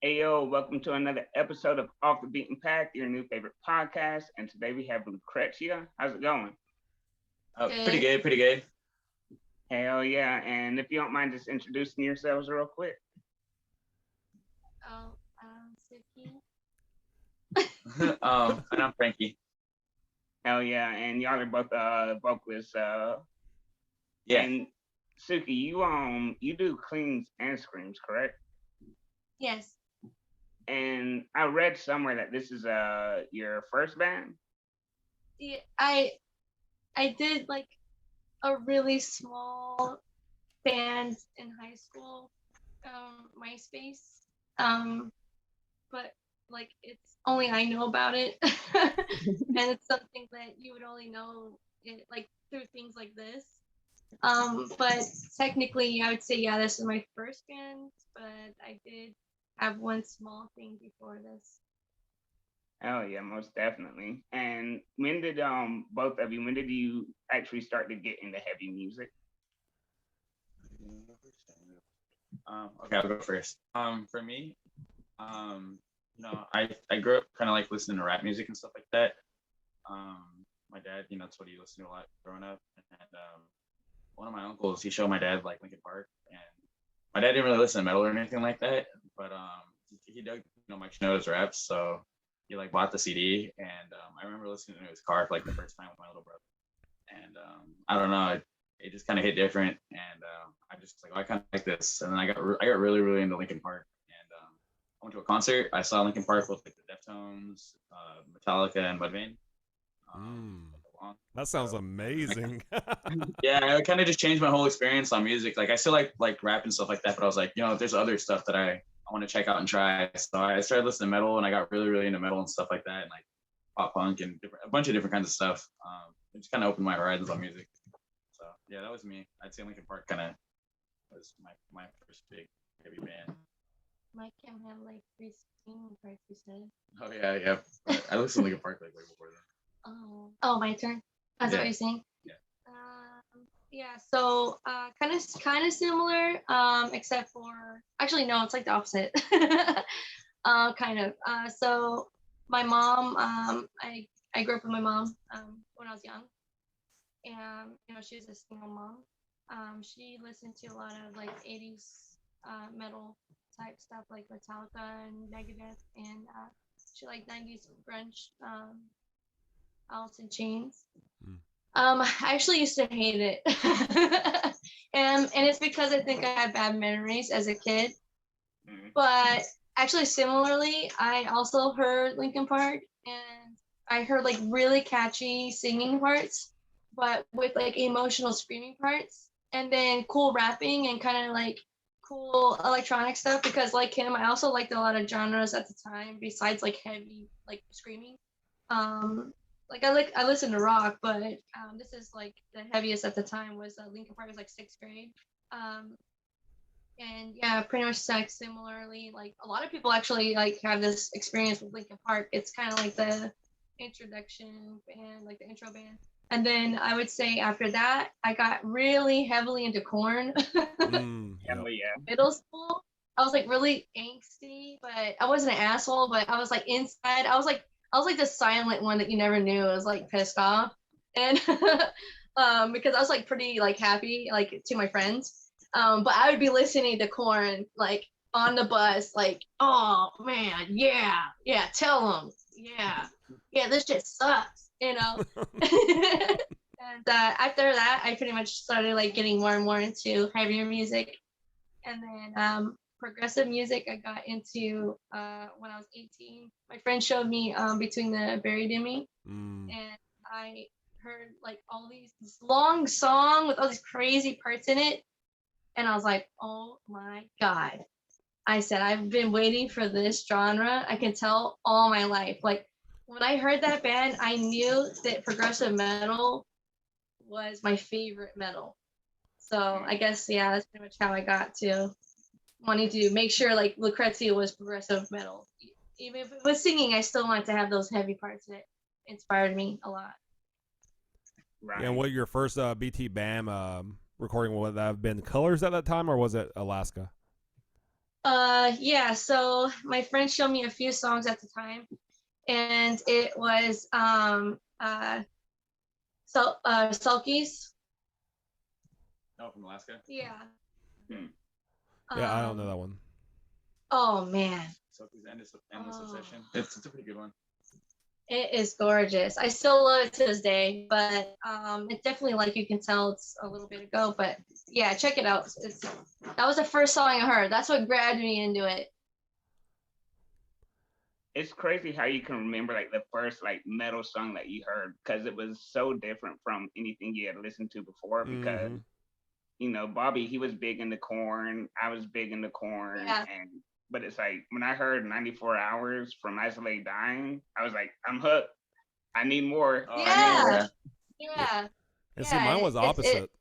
Hey yo, welcome to another episode of Off the Beaten Path, your new favorite podcast. And today we have Lucrecia. How's it going? Pretty Good. good, pretty good. Hell yeah. And if you don't mind just introducing yourselves real quick. Oh, Suki. And I'm Frankie. Hell yeah. And y'all are both vocalists. Yeah, And Suki, you do cleans and screams, correct? Yes. And I read somewhere that this is your first band. Yeah, I did like a really small band in high school, MySpace. Um, but like it's only I know about it, and it's something that you would only know like through things like this. But technically, I would say yeah, this is my first band, but I did have one small thing before this. Oh yeah, most definitely. And when did both of you when did you actually start to get into heavy music? okay, I'll go first. For me, I grew up kind of like listening to rap music and stuff like that. My dad, that's what he listened to a lot growing up. And one of my uncles, he showed my dad like Linkin Park, and my dad didn't really listen to metal or anything like that, but he dug, Mike Shinoda's raps, so he like bought the CD, and I remember listening to his car for like the first time with my little brother, and I don't know, it just kind of hit different, and I just like, oh, I kind of like this, and then I got really really into Linkin Park, and I went to a concert. I saw Linkin Park with like the Deftones, Metallica, and Mudvayne. Um, That sounds so amazing. yeah, it kind of just changed my whole experience on music. Like I still like rap and stuff like that, but I was like, there's other stuff that I want to check out and try. So I started listening to metal, and I got really really into metal and stuff like that, and like pop punk and a bunch of different kinds of stuff. It just kind of opened my horizons on music. So yeah, that was me. I'd say Linkin Park kind of was my first big heavy band. My cam had like 316 parts, you said. Oh yeah, yeah. But I listened to Linkin Park like way before Oh, my turn. then. That's what Yeah, you're saying. yeah. Yeah. So, kind of similar. Except for actually, no, it's like the opposite. Kind of. So, my mom. I grew up with my mom. When I was young, and she was a single mom. She listened to a lot of like 80s metal type stuff like Metallica and Megadeth, and she liked 90s grunge. Alice in Chains. Mm. I actually used to hate it, and it's because I think I had bad memories as a kid. Mhm. But actually, similarly, I also heard Linkin Park, and I heard like really catchy singing parts, but with like emotional screaming parts, and then cool rapping and kind of like cool electronic stuff. Because like him, I also liked a lot of genres at the time besides like heavy like screaming. Um, I listen to rock, but this is like the heaviest at the time was Linkin Park was like sixth grade. Um, and yeah, pretty much like similarly, like a lot of people actually like have this experience with Linkin Park. It's kind of like the introduction band, like the intro band. And then I would say after that, I got really heavily into Corn. Hell Yep. yeah. Middle school, I was like really angsty, but I wasn't an asshole. But I was like inside, I was like the silent one that you never knew. I was like pissed off, and because I was like pretty like happy like to my friends. But I would be listening to Corn like on the bus, like, oh man, yeah, yeah, tell them, yeah, yeah, this shit sucks, And after that, I pretty much started like getting more and more into heavier music, and then progressive music I got into when I was 18. My friend showed me Between the Buried and Me, Mm. and I heard like all this long song with all these crazy parts in it, and I was like, oh my god. I said, I've been waiting for this genre. I can tell all my life. Like when I heard that band, I knew that progressive metal was my favorite metal. So I guess yeah, that's pretty much how I got to wanting to make sure like Lucrecia was progressive metal. Even if it was singing, I still wanted to have those heavy parts that inspired me a lot. Yeah, and Right. what your first BT BAM recording would that have been Colors at that time, or was it Alaska? Yeah, so my friend showed me a few songs at the time, and it was Sulkies. Oh, from Alaska. Yeah. Hmm. Yeah, I don't know that one. Oh man. Sophie's Endless Obsession. It's a pretty good one. It is gorgeous. I still love it to this day, but it's definitely like you can tell it's a little bit ago. But yeah, check it out. That was the first song I heard. That's what grabbed me into it. It's crazy how you can remember like the first like metal song that you heard because it was so different from anything you had listened to before. Because Bobby, he was big into Corn. I was big into Corn, Yeah. but it's like when I heard 94 Hours from Isolate Dying, I was like, I'm hooked. I need more. Yeah. And see, mine was opposite.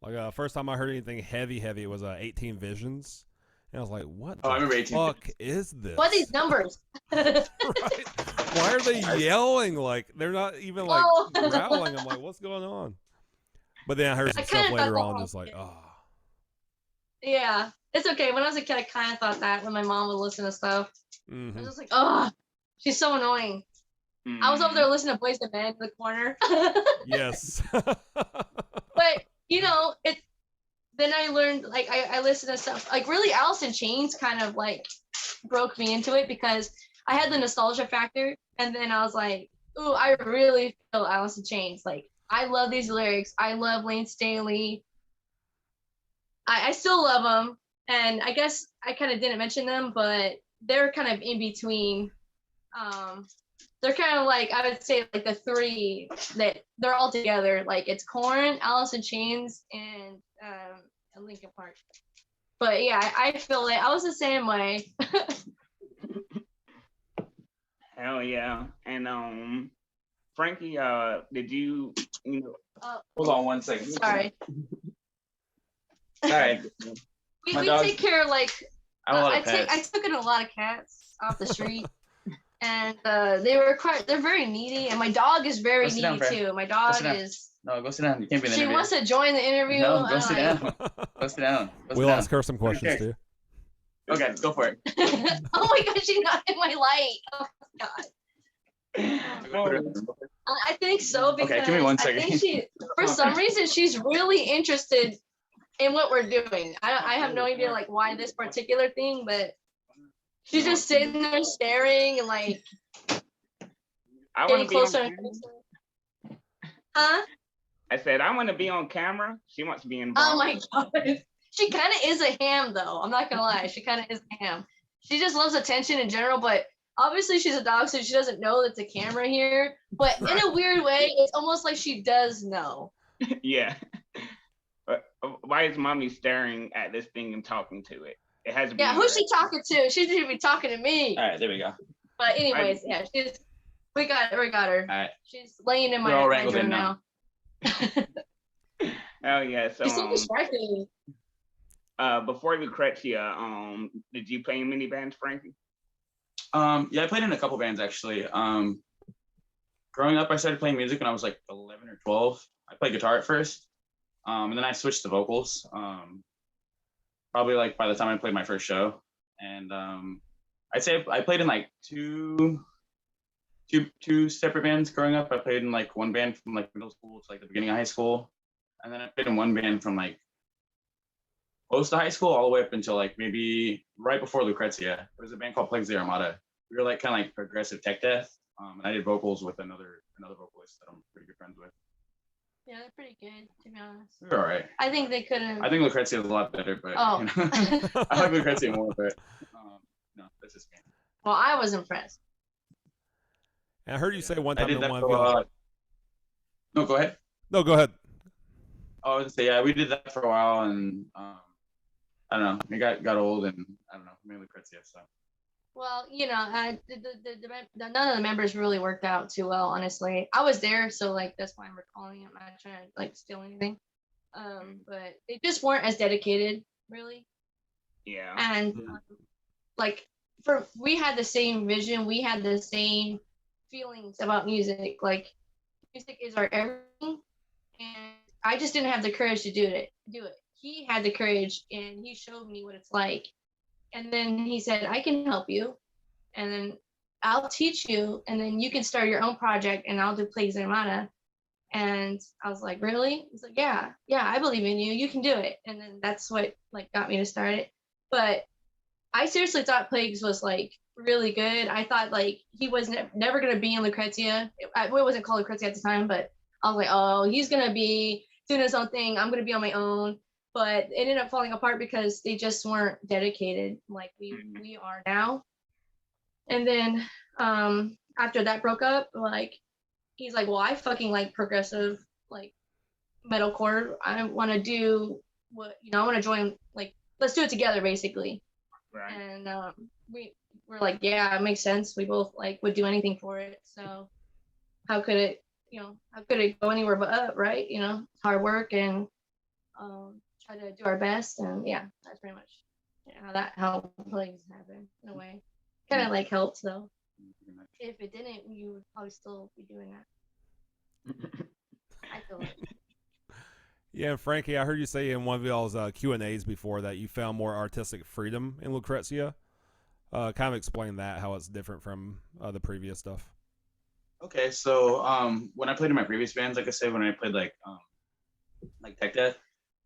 Like first time I heard anything heavy, it was 18 Visions. And I was like, what the fuck is this? What are these numbers? Right? Why are they yelling? Like, they're not even like growling. I'm like, what's going on? But then I heard some stuff later on, just like, oh. Yeah, it's okay. When I was a kid, I kind of thought that when my mom would listen to stuff. I was just like, she's so annoying. I was over there listening to Boys II Men in the corner. Yes. But, then I learned, like, I listened to stuff, like, really Alice in Chains kind of, like, broke me into it because I had the nostalgia factor, and then I was like, ooh, I really feel Alice in Chains. Like, I love these lyrics. I love Lane Staley. I still love them, and I guess I kind of didn't mention them, but they're kind of in between. They're kind of like, I would say, like the three that they're all together. Like, it's Korn, Alice in Chains, and Linkin Park. But yeah, I feel it. I was the same way. Hell yeah. And Frankie, did you hold on one second. Sorry. All right. We take care of like I took in a lot of cats off the street. And they're very needy, and my dog is very needy too. My dog is. No, go sit down. You can't be in the interview. She wants to join the interview. No, go sit down. Go sit down. We'll ask her some questions too. Okay, go for it. Oh my god, she's not in my light. Oh god. I think so because okay, give me 1 second. I think for some reason, she's really interested in what we're doing. I have no idea like why this particular thing, but she's just sitting there staring and like getting closer and closer. Huh? I said, I want to be on camera. She wants to be involved. Oh my god. She kind of is a ham though. I'm not gonna lie. She kind of is a ham. She just loves attention in general, but obviously she's a dog, so she doesn't know that's a camera here. But in a weird way, it's almost like she does know. Yeah. But why is mommy staring at this thing and talking to it? It has to be. Yeah, who's she talking to? She should be talking to me. All right, there we go. But anyways, yeah, we got her. All right. She's laying in my room now. Oh yeah. So she's so distracting. Before Lucrecia, did you play in many bands, Frankie? Yeah, I played in a couple bands actually. Growing up, I started playing music when I was like 11 or 12. I played guitar at first, and then I switched to vocals. Probably like by the time I played my first show, and I'd say I played in like two separate bands growing up. I played in like one band from like middle school to like the beginning of high school, and then I played in one band from like close to high school all the way up until like maybe right before Lucrecia. It was a band called Plagues of the Armada. We were like kind of like progressive tech death, and I did vocals with another vocalist that I'm pretty good friends with. Yeah, they're pretty good, to be honest. They're all right. I think they could have. I think Lucrecia is a lot better, but I like Lucrecia more, but no, that's just me. Well, I was impressed. And I heard you say one time I did that one for No, go ahead. No, go ahead. I was gonna say, yeah, we did that for a while, and I don't know, it got old, and I don't know, maybe Lucrecia, so. Well, none of the members really worked out too well, honestly. I was there, so like that's why I'm recalling it. I'm not trying to like steal anything, but they just weren't as dedicated, really. Yeah. And we had the same vision, we had the same feelings about music. Like, music is our everything, and I just didn't have the courage to do it. he had the courage and he showed me what it's like. And then he said, I can help you. And then I'll teach you. And then you can start your own project and I'll do Plagues Armada. And I was like, really? He's like, yeah, I believe in you. You can do it. And then that's what like got me to start it. But I seriously thought Plagues was like really good. I thought like he was never going to be in Lucrecia. It wasn't called Lucrecia at the time, but I was like, oh, he's going to be doing his own thing. I'm going to be on my own. But it ended up falling apart because they just weren't dedicated like we are now. And then after that broke up, like he's like, well, I fucking like progressive like metalcore. I want to do what I want to join. Like, let's do it together, basically. Right. And we were like, yeah, it makes sense. We both like would do anything for it. So how could it go anywhere but up, right? Hard work and try to do our best. And yeah, that's pretty much how Plagues happened in a way. Kind of like helped though. If it didn't, you would probably still be doing that. I feel like. Yeah, and Frankie, I heard you say in one of y'all's Q&As before that you found more artistic freedom in Lucrecia. Kind of explain that, how it's different from the previous stuff. Okay, so when I played in my previous bands, like I said, when I played like tech death,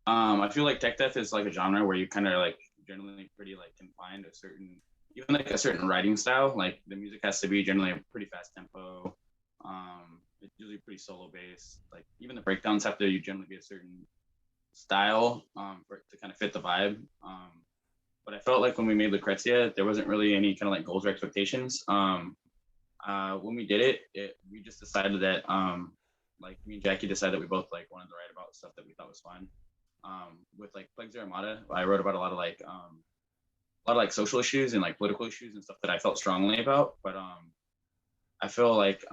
I feel like tech death is like a genre where you kind of like generally pretty like confined to a certain writing style. Like the music has to be generally a pretty fast tempo. It's usually pretty solo based. Like even the breakdowns have to generally be a certain style for it to kind of fit the vibe. But I felt like when we made Lucrecia, there wasn't really any kind of like goals or expectations. When we did it, we just decided that like me and Jackie decided that we both like wanted to write about stuff that we thought was fun. With like Plagues Armada, I wrote about a lot of like social issues and like political issues and stuff that I felt strongly about. But I feel like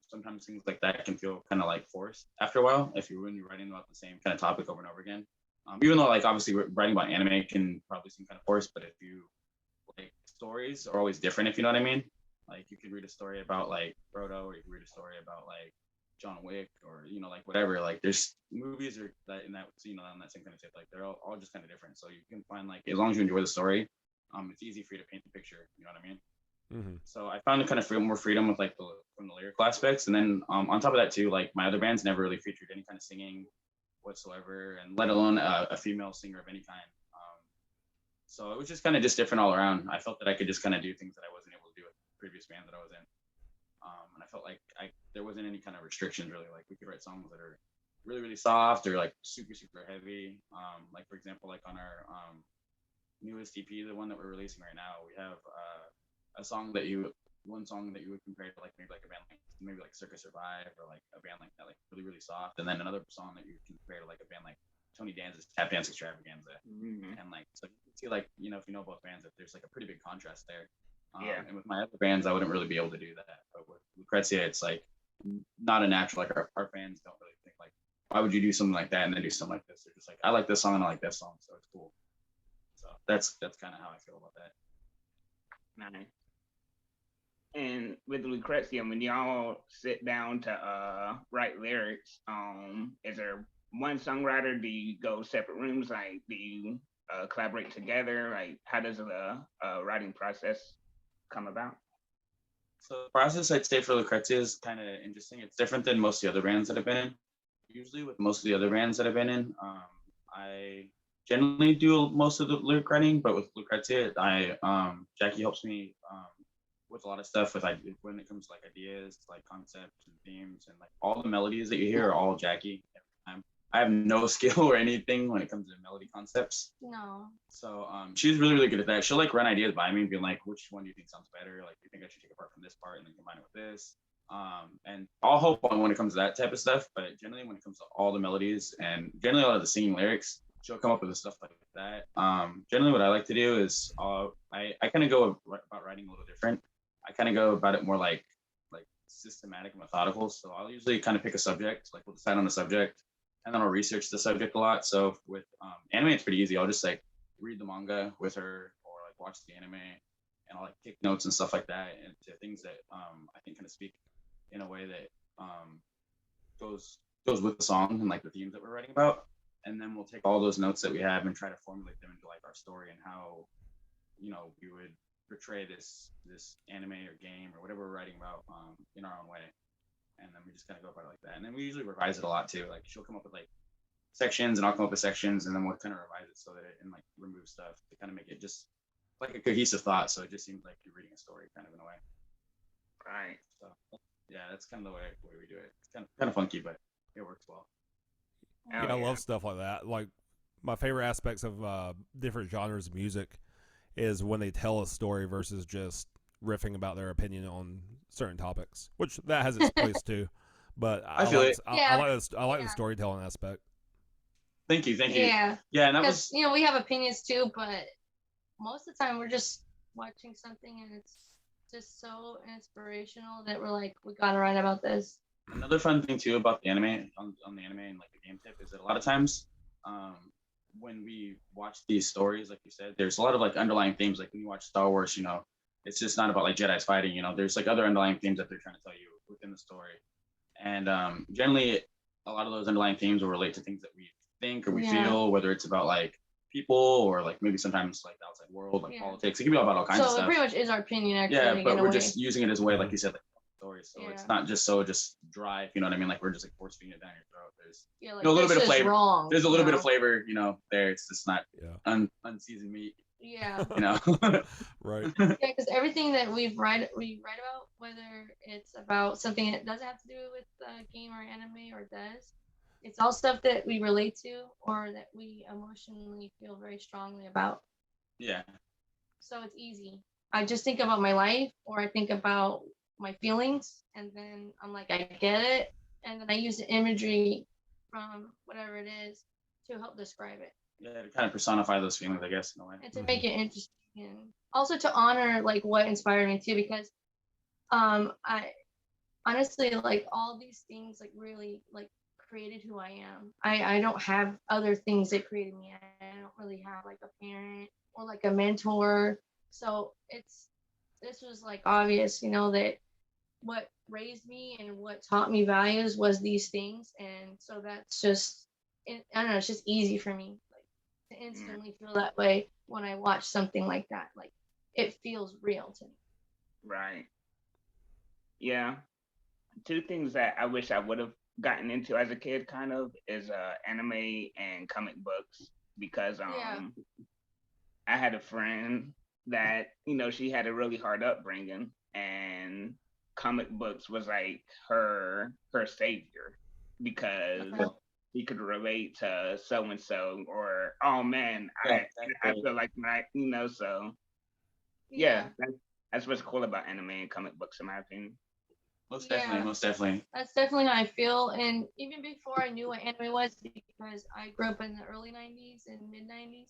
sometimes things like that can feel kind of like forced after a while when you're writing about the same kind of topic over and over again. Even though like obviously writing about anime can probably seem kind of forced, but if you like stories are always different, if you know what I mean. Like you could read a story about like Frodo, or you could read a story about like John Wick, or like whatever. Like there's movies or that in that on that same kind of tip. Like they're all just kind of different. So you can find like as long as you enjoy the story, it's easy for you to paint the picture. You know what I mean? Mm-hmm. So I found kind of more freedom with like from the lyrical aspects, and then on top of that too, like my other bands never really featured any kind of singing whatsoever, and let alone a female singer of any kind. So it was just kind of just different all around. I felt that I could just kind of do things that I wasn't able to do with the previous band that I was in, and I felt like there wasn't any kind of restrictions really. Like we could write songs that are really really soft or like super super heavy. Like for example, like on our newest EP, the one that we're releasing right now, we have one song that you would compare to like maybe like a band like Circus Survive, or like a band like that, like really really soft, and then another song that you can compare to like a band like Tony Danza's Tap Dance Extravaganza. Mm-hmm. And like so you can see like if you know both bands, that there's like a pretty big contrast there. And with my other bands I wouldn't really be able to do that, but with Lucrecia it's like not a natural. Like our fans don't really think like, why would you do something like that and then do something like this? They're just like, I like this song and I like this song, so it's cool. So that's kind of how I feel about that. Nice. And with Lucrecia, when y'all sit down to write lyrics, is there one songwriter? Do you go separate rooms? Like, do you collaborate together? Like, how does the writing process come about? So the process I'd say for Lucrecia is kind of interesting. It's different than most of the other bands that I've been in. Usually with most of the other bands that I've been in, I generally do most of the lyric writing, but with Lucrecia, Jackie helps me with a lot of stuff when it comes to like ideas, like concepts and themes, and like all the melodies that you hear are all Jackie every time. I have no skill or anything when it comes to melody concepts. No. So she's really really good at that. She'll like run ideas by me and be like, which one do you think sounds better? Like, do you think I should take apart from this part and then combine it with this? And I'll help when it comes to that type of stuff, but generally when it comes to all the melodies and generally a lot of the singing lyrics, she'll come up with stuff like that. Generally what I like to do is I kind of go about writing a little different. I kind of go about it more like systematic and methodical. So I'll usually kind of pick a subject, like we'll decide on a subject, and then I'll research the subject a lot. So with anime, it's pretty easy. I'll just like read the manga with her, or like watch the anime, and I'll like take notes and stuff like that, and to things that I think kind of speak in a way that goes with the song and like the themes that we're writing about. and then we'll take all those notes that we have and try to formulate them into like our story and how, we would portray this anime or game or whatever we're writing about in our own way. And then we just kind of go about it like that. And then we usually revise it a lot too. Like she'll come up with like sections and I'll come up with sections, and then we'll kind of revise it so that it and like remove stuff to kind of make it just like a cohesive thought. So it just seems like you're reading a story kind of in a way. Right. So yeah, that's kind of the way we do it. It's kind of funky, but it works well. Yeah, I love stuff like that. Like my favorite aspects of different genres of music is when they tell a story versus just riffing about their opinion on certain topics, which that has its place too. But I like the storytelling aspect. Thank you. Yeah. Yeah, and that was we have opinions too, but most of the time we're just watching something and it's just so inspirational that we're like, we gotta write about this. Another fun thing too about the anime on the anime and like the game tip is that a lot of times when we watch these stories, like you said, there's a lot of like underlying themes. Like when you watch Star Wars, it's just not about like Jedi's fighting. There's like other underlying themes that they're trying to tell you within the story. And generally, a lot of those underlying themes will relate to things that we think or we feel, whether it's about like people or like maybe sometimes like the outside world, like politics. It can be about all kinds of stuff. So it pretty much is our opinion, actually. Yeah, but we're just using it as a way, like you said, like stories. So it's not just dry, if you know what I mean? Like we're just like force feeding it down your throat. There's like, a little bit of flavor. Wrong, there's a little bit of flavor, there. It's just not unseasoned meat. Yeah. Right. Yeah, because everything that we write about, whether it's about something that doesn't have to do with game or anime or does, it's all stuff that we relate to or that we emotionally feel very strongly about. Yeah. So it's easy. I just think about my life or I think about my feelings and then I'm like, I get it. And then I use the imagery from whatever it is to help describe it. Yeah, to kind of personify those feelings, I guess, in a way. And to make it interesting. And also to honor like what inspired me too, because I honestly like all these things like really like created who I am. I don't have other things that created me. I don't really have like a parent or like a mentor. So this was like obvious, that what raised me and what taught me values was these things. And so that's just, I don't know, it's just easy for me like to instantly feel that way when I watch something like that. Like it feels real to me. Right. Yeah. Two things that I wish I would have gotten into as a kid kind of is anime and comic books, because I had a friend that she had a really hard upbringing, and comic books was like her savior, because he could relate to so and so, or oh man, I feel like that, so that's what's cool about anime and comic books in my opinion. Most definitely. That's definitely how I feel. And even before I knew what anime was, because I grew up in the early 90s and mid 90s,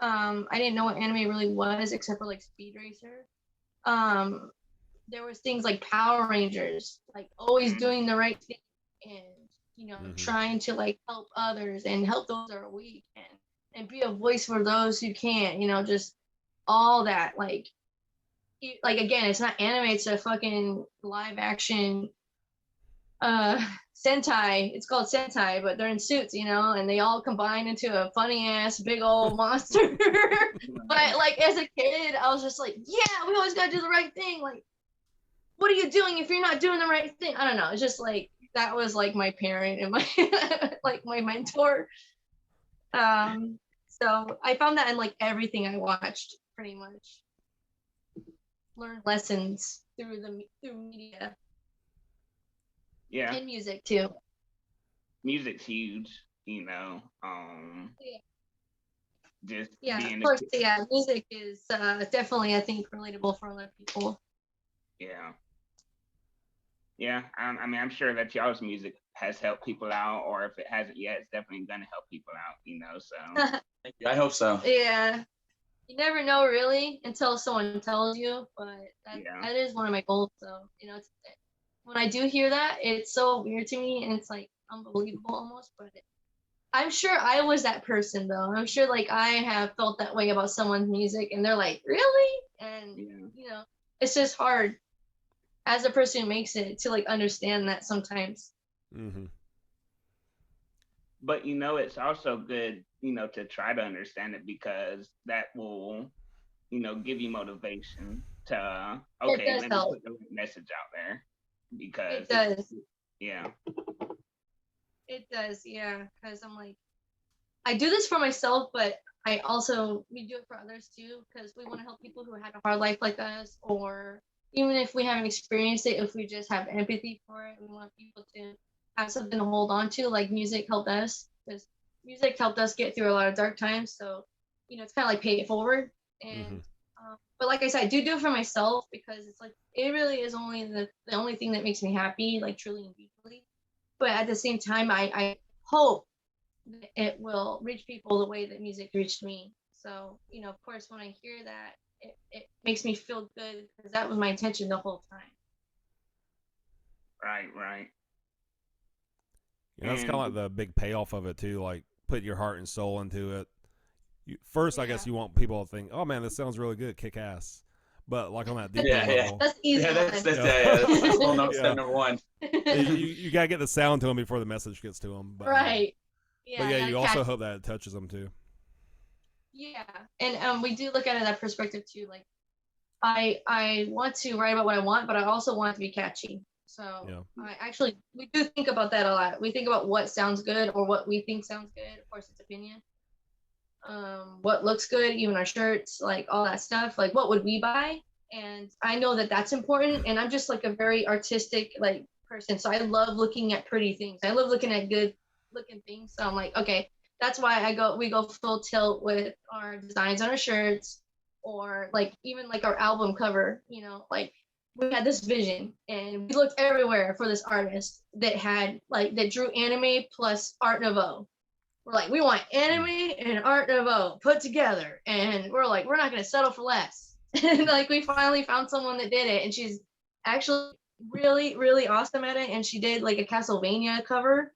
I didn't know what anime really was except for like Speed Racer. There was things like Power Rangers, like always doing the right thing and, trying to like help others and help those that are weak and be a voice for those who can't, just all that. Like again, it's not anime, it's a fucking live action Sentai. It's called Sentai, but they're in suits, and they all combine into a funny ass big old monster. But like as a kid, I was just like, yeah, we always gotta do the right thing. Like, what are you doing if you're not doing the right thing? I don't know. It's just like that was like my parent and my like my mentor. So I found that in like everything I watched, pretty much. Learn lessons through media. Yeah. And music too. Music's huge, just of course, music is definitely, I think, relatable for a lot of people. Yeah, I mean, I'm sure that y'all's music has helped people out, or if it hasn't yet, it's definitely gonna help people out, so. Thank you. I hope so. Yeah. You never know really until someone tells you, but that is one of my goals. So, when I do hear that, it's so weird to me and it's like unbelievable almost, but I'm sure I was that person though. I'm sure like I have felt that way about someone's music and they're like, really? And, it's just hard as a person who makes it to like understand that sometimes. Mm-hmm. but it's also good, to try to understand it because that will, give you motivation to It okay, does let me help. put the message out there because It does. yeah. It does, yeah. Because I'm like, I do this for myself, but we do it for others too, because we want to help people who had a hard life like us, or even if we haven't experienced it, if we just have empathy for it, we want people to have something to hold on to. Like music helped us, because music helped us get through a lot of dark times. So, it's kind of like pay it forward. And but like I said, I do it for myself because it's like it really is only the only thing that makes me happy, like truly and deeply. But at the same time, I hope that it will reach people the way that music reached me. So, of course, when I hear that, it makes me feel good because that was my intention the whole time. Right. That's kind of like the big payoff of it too, like put your heart and soul into it. First, I guess you want people to think, "Oh man, this sounds really good, kick ass." But like on that deeper level, that's easy. That's step number one. You gotta get the sound to them before the message gets to them. But, right. But yeah, you also hope that it touches them too. Yeah, and we do look at it that perspective too. Like, I want to write about what I want, but I also want it to be catchy. So we do think about that a lot. We think about what sounds good or what we think sounds good. Of course, it's opinion. What looks good, even our shirts, like all that stuff. Like, what would we buy? And I know that that's important. And I'm just like a very artistic like person, so I love looking at pretty things. I love looking at good looking things. So I'm like, okay, that's why we go full tilt with our designs on our shirts, or like even like our album cover. Like we had this vision, and we looked everywhere for this artist that drew anime plus Art Nouveau. We're like, we want anime and Art Nouveau put together, and we're like, we're not gonna settle for less. And like we finally found someone that did it, and she's actually really, really awesome at it. And she did like a Castlevania cover.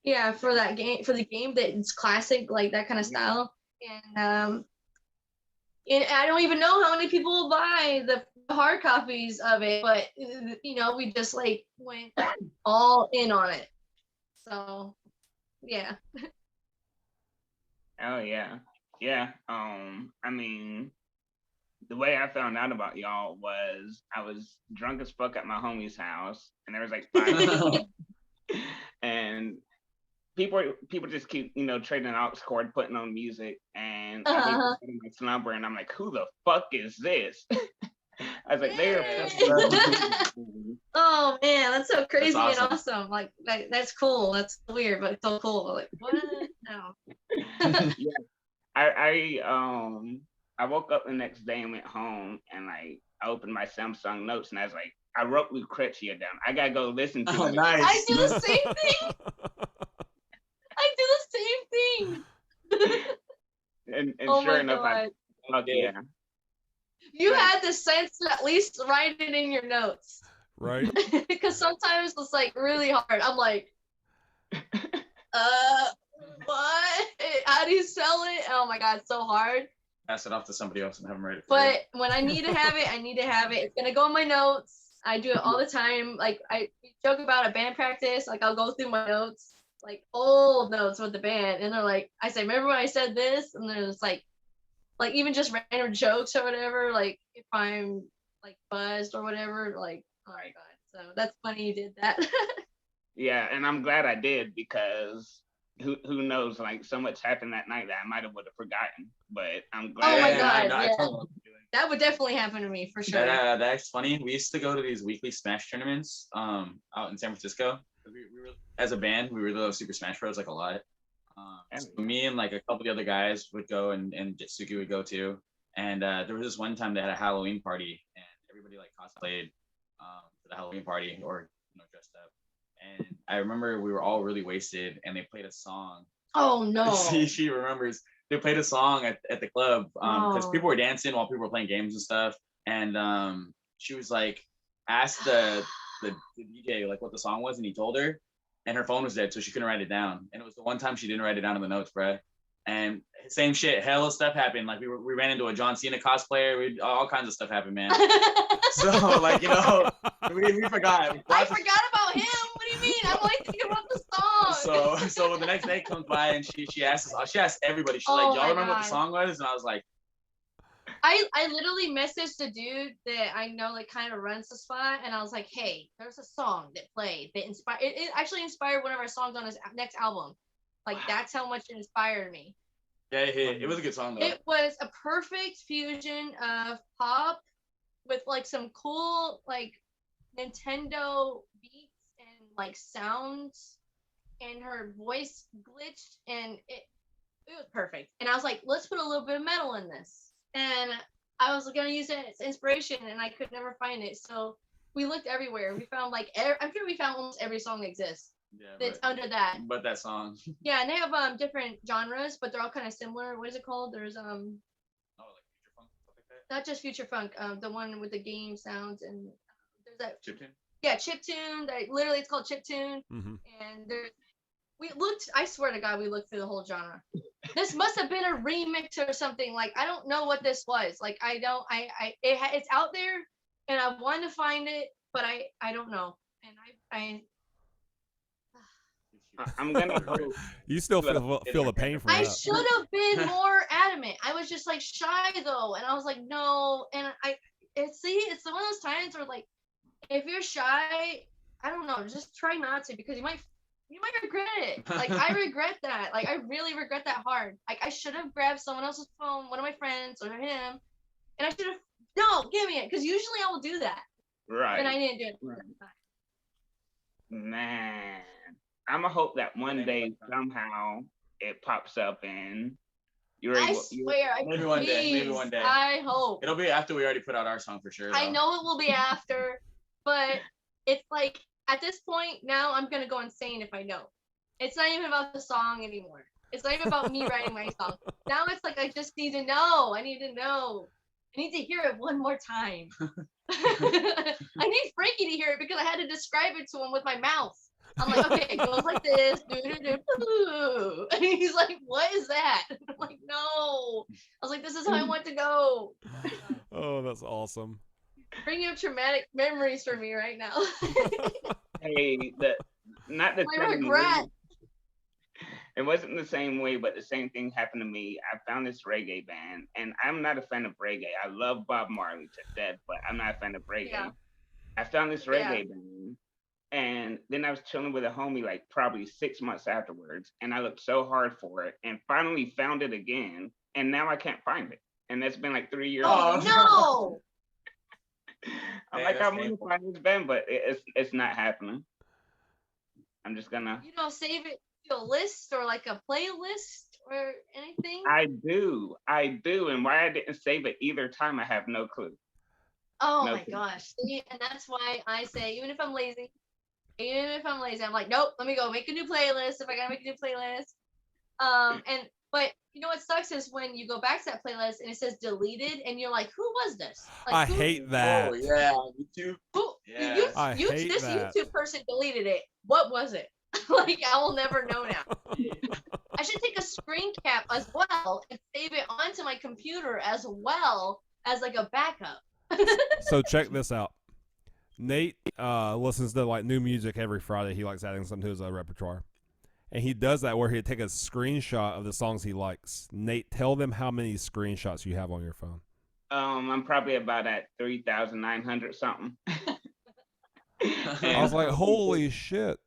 Yeah, for that game, for the game that it's classic, like that kind of style. And I don't even know how many people will buy the hard copies of it, but we just like went all in on it. So yeah. Oh yeah. I mean, the way I found out about y'all was I was drunk as fuck at my homie's house, and there was like 5 people, and people just keep trading aux cord, putting on music, and I wake up in my slumber, and I'm like, who the fuck is this? I was like, they're. Oh man, that's so crazy and awesome. Like that's cool. That's weird, but so cool. Like what? No. Yeah, I woke up the next day and went home, and like I opened my Samsung notes, and I was like, I wrote Lucrecia down. I gotta go listen to it. Nice. I do the same thing. I do the same thing. and sure enough, yeah. You had the sense to at least write it in your notes. Right. Because sometimes it's like really hard. I'm like, what? How do you sell it? Oh my God, it's so hard. Pass it off to somebody else and have them write it. But when I need to have it, I need to have it. It's gonna go in my notes. I do it all the time. Like I joke about a band practice. Like I'll go through my notes, like old notes with the band, and they're like, I say, remember when I said this? And then it's like even just random jokes or whatever. Like if I'm like buzzed or whatever, like oh my God. So that's funny you did that. Yeah, and I'm glad I did because who knows? Like so much happened that night that I might have would have forgotten. But I'm glad. Oh my God! Yeah. That would definitely happen to me for sure. That's funny. We used to go to these weekly Smash tournaments out in San Francisco. We were, as a band, we really love Super Smash Bros. Like a lot. So me and like a couple of the other guys would go, and Suki would go too. And there was this one time they had a Halloween party, and everybody like cosplayed for the Halloween party or dressed up. And I remember we were all really wasted, and they played a song. Oh no! She remembers. They played a song at the club because people were dancing while people were playing games and stuff. And she was like, asked the DJ like what the song was, and he told her, and her phone was dead, so she couldn't write it down. And it was the one time she didn't write it down in the notes, bruh. And same shit, hella stuff happened. Like we ran into a John Cena cosplayer. All kinds of stuff happened, man. So like we forgot. I forgot about him. What do you mean? I'm only thinking about the song. So the next day comes by and she asks everybody. She's like, y'all remember what the song was? And I was like, I literally messaged the dude that I know like kind of runs the spot, and I was like, hey, there's a song that played that inspired. It actually inspired one of our songs on his next album. Like that's how much it inspired me. Yeah, it was a good song though. It was a perfect fusion of pop with like some cool like Nintendo beats and like sounds, and her voice glitched, and it was perfect. And I was like, let's put a little bit of metal in this. And I was gonna use it as inspiration, and I could never find it. So we looked everywhere. We found like I'm sure we found almost every song that exists. Yeah, that's under that. But that song. Yeah, and they have different genres, but they're all kind of similar. What is it called? There's Oh, like future funk stuff like that. Not just future funk. The one with the game sounds, and there's that chiptune. Yeah, chiptune. That literally it's called chiptune. Mm-hmm. And we looked. I swear to God, we looked through the whole genre. This must have been a remix or something. Like I don't know what this was. Like I don't. It's out there, and I wanted to find it, but I don't know. And I'm gonna hope. You still feel the pain from that. I should have been more adamant. I was just like shy though, and I was like no. And it's one of those times where like if you're shy, I don't know, just try not to, because you might regret it. Like I regret that. Like I really regret that hard. Like I should have grabbed someone else's phone, one of my friends or him, and I should have give me it, because usually I will do that. Right. And I didn't do it. Right. Man, I'm gonna hope that one day somehow it pops up and you're able. I swear. Maybe one day. Maybe one day. I hope. It'll be after we already put out our song for sure. I know it will be after, but it's like at this point now I'm gonna go insane if I know. It's not even about the song anymore. It's not even about me writing my song. Now it's like I just need to know. I need to know. I need to hear it one more time. I need Frankie to hear it because I had to describe it to him with my mouth. I'm like, okay, it goes like this. And he's like, what is that? I'm like, no. I was like, this is how I want to go. Oh, that's awesome. Bringing up traumatic memories for me right now. Hey, not the my regret. It wasn't the same way, but the same thing happened to me. I found this reggae band, and I'm not a fan of reggae. I love Bob Marley to death, but I'm not a fan of reggae. Yeah. I found this reggae band, and then I was chilling with a homie like probably 6 months afterwards, and I looked so hard for it, and finally found it again, and now I can't find it. And that's been like 3 years. Oh, no! I'm like, I want to find this band, but it's not happening. I'm just gonna. Save it to a list or like a playlist or anything. I do, and why I didn't save it either time, I have no clue. Oh my gosh! See, and that's why I say, even if I'm lazy, I'm like, nope. Let me go make a new playlist if I gotta make a new playlist. But you know what sucks is when you go back to that playlist and it says deleted, and you're like, who was this? Like, I hate that. Oh yeah, YouTube. Who? Yeah. I hate this that. YouTube person deleted it. What was it? Like I will never know now. I should take a screen cap as well and save it onto my computer as well as like a backup. So check this out. Nate listens to like new music every Friday. He likes adding something to his repertoire. And he does that where he'd take a screenshot of the songs he likes. Nate, tell them how many screenshots you have on your phone. I'm probably about at 3,900 something. I was like, holy shit.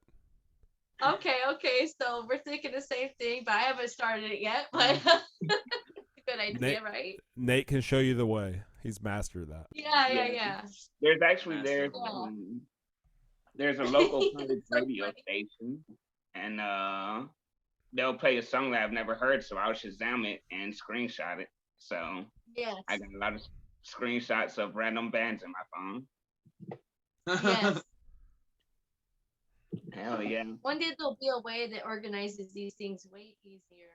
Okay, so we're thinking the same thing, but I haven't started it yet. But good idea, right? Nate can show you the way. He's mastered that. Yeah. There's actually there's a local public radio station, and they'll play a song that I've never heard, so I'll Shazam it and screenshot it. So yes. I got a lot of screenshots of random bands in my phone. Yes. Hell yeah. One day there'll be a way that organizes these things way easier,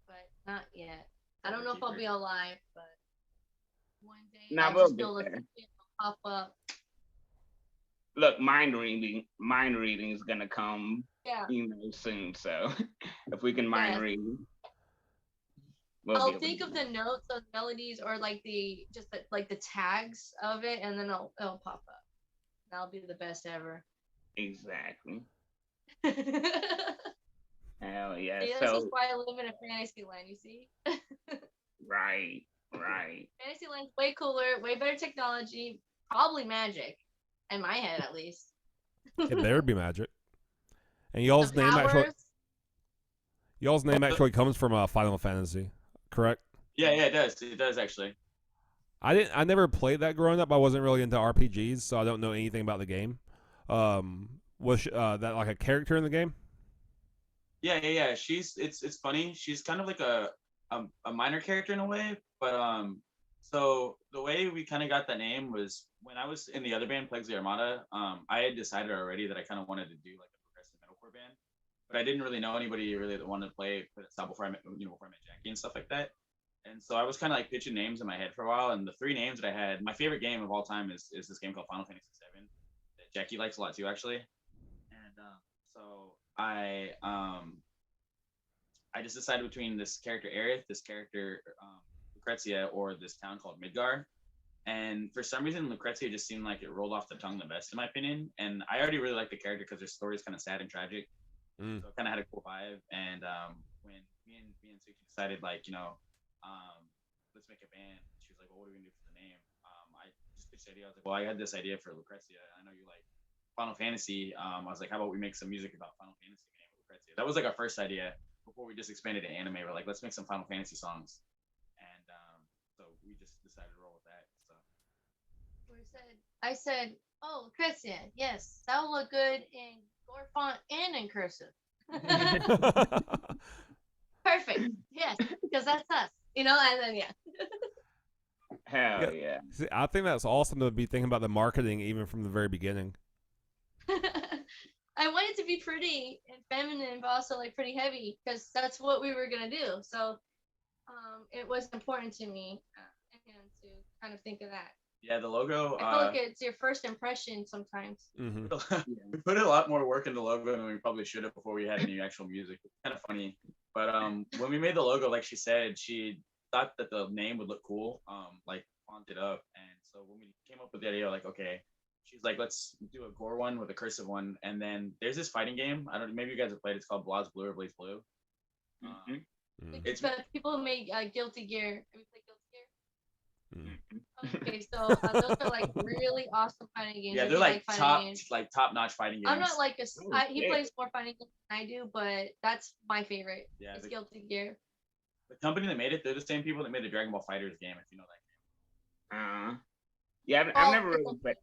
but not yet. I don't know if I'll be alive, but one day we'll get there. Pop up. Look, mind reading is gonna come, soon. So if we can mind read, I'll think of the notes, those melodies, or like the tags of it, and then it'll pop up. That'll be the best ever. Exactly. Hell yeah. See, this is why I live in a fantasy land, you see? Right. Fantasy land's way cooler, way better technology, probably magic. In my head, at least. It better be magic. And y'all's name actually comes from Final Fantasy, correct? Yeah, it does. It does actually. I never played that growing up. I wasn't really into RPGs, so I don't know anything about the game. Was that like a character in the game? Yeah. It's funny. She's kind of like a minor character in a way, but so the way we kind of got that name was when I was in the other band, Plagues of the Armada. I had decided already that I kind of wanted to do like a progressive metalcore band, but I didn't really know anybody really that wanted to play style before I met Jackie and stuff like that. And so I was kind of like pitching names in my head for a while, and the 3 names that I had, my favorite game of all time is this game called Final Fantasy VII that Jackie likes a lot too, actually. And so I just decided between this character Aerith, this character Lucrecia, or this town called Midgar. And for some reason, Lucrecia just seemed like it rolled off the tongue the best, in my opinion. And I already really liked the character because her story is kind of sad and tragic. So it kind of had a cool vibe. And when me and Suki decided, like, let's make a band, she was like, well, what are we gonna do for the name? I just pitched the idea. I was like, well, I had this idea for Lucrecia. I know you like Final Fantasy. I was like, how about we make some music about Final Fantasy name Lucrecia? That was like our first idea before we just expanded to anime. We're like, let's make some Final Fantasy songs. And so we just decided to roll with that. So I said, oh, Lucrecia, yes, that will look good in gore font and in cursive. Perfect. Yes, because that's us. And then Hell yeah. See, I think that's awesome to be thinking about the marketing even from the very beginning. I want it to be pretty and feminine, but also like pretty heavy, because that's what we were gonna do. So it was important to me to kind of think of that. Yeah, the logo. I feel like it's your first impression sometimes. We put a lot more work into the logo than we probably should have before we had any actual music. It's kind of funny. But when we made the logo, like she said, she thought that the name would look cool, like fonted up. And so when we came up with the idea, like, okay, she's like, let's do a gore one with a cursive one. And then there's this fighting game. I don't know, maybe you guys have played. It's called Blaze Blue or Blaze Blue. It's people who made Guilty Gear. Have you played Guilty Gear? Okay, so those are like really awesome fighting games. Yeah, they're like top-notch fighting games. I'm not like he plays more fighting games than I do, but that's my favorite. Yeah, it's Guilty Gear. The company that made it, they're the same people that made the Dragon Ball FighterZ game, if you know that game. Yeah, I've never really played.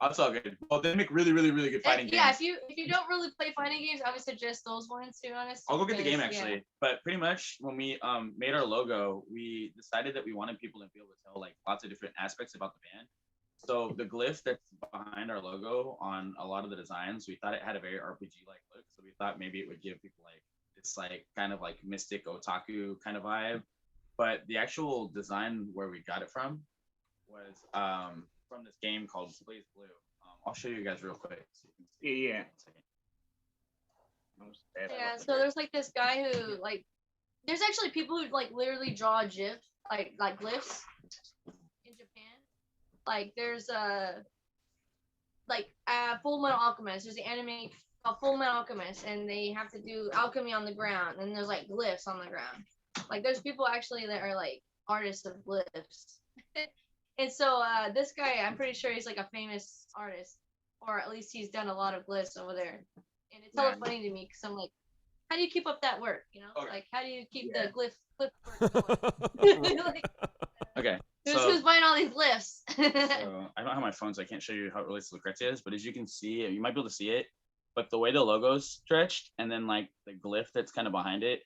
That's all good. Well, they make really, really, really good fighting games. Yeah, if you don't really play fighting games, I would suggest those ones, to be honest. I'll go get the game actually. Yeah. But pretty much when we made our logo, we decided that we wanted people to be able to tell like lots of different aspects about the band. So the glyph that's behind our logo on a lot of the designs, we thought it had a very RPG-like look. So we thought maybe it would give people like this like kind of like mystic otaku kind of vibe. But the actual design where we got it from was from this game called Blaze Blue. I'll show you guys real quick. So you can see. Yeah, so there's like this guy who like, there's actually people who like literally draw GIFs, like glyphs in Japan. Like there's Full Metal Alchemist. There's the anime called Full Metal Alchemist, and they have to do alchemy on the ground, and there's like glyphs on the ground. Like there's people actually that are like artists of glyphs. And so this guy, I'm pretty sure he's like a famous artist, or at least he's done a lot of glyphs over there. And it's hella funny to me because I'm like, how do you keep up that work? Okay. Like how do you keep the glyph work going? Like, okay. Who's buying all these glyphs? So I don't have my phone, so I can't show you how it relates to Lucrecia, but as you can see, you might be able to see it. But the way the logo's stretched, and then like the glyph that's kind of behind it,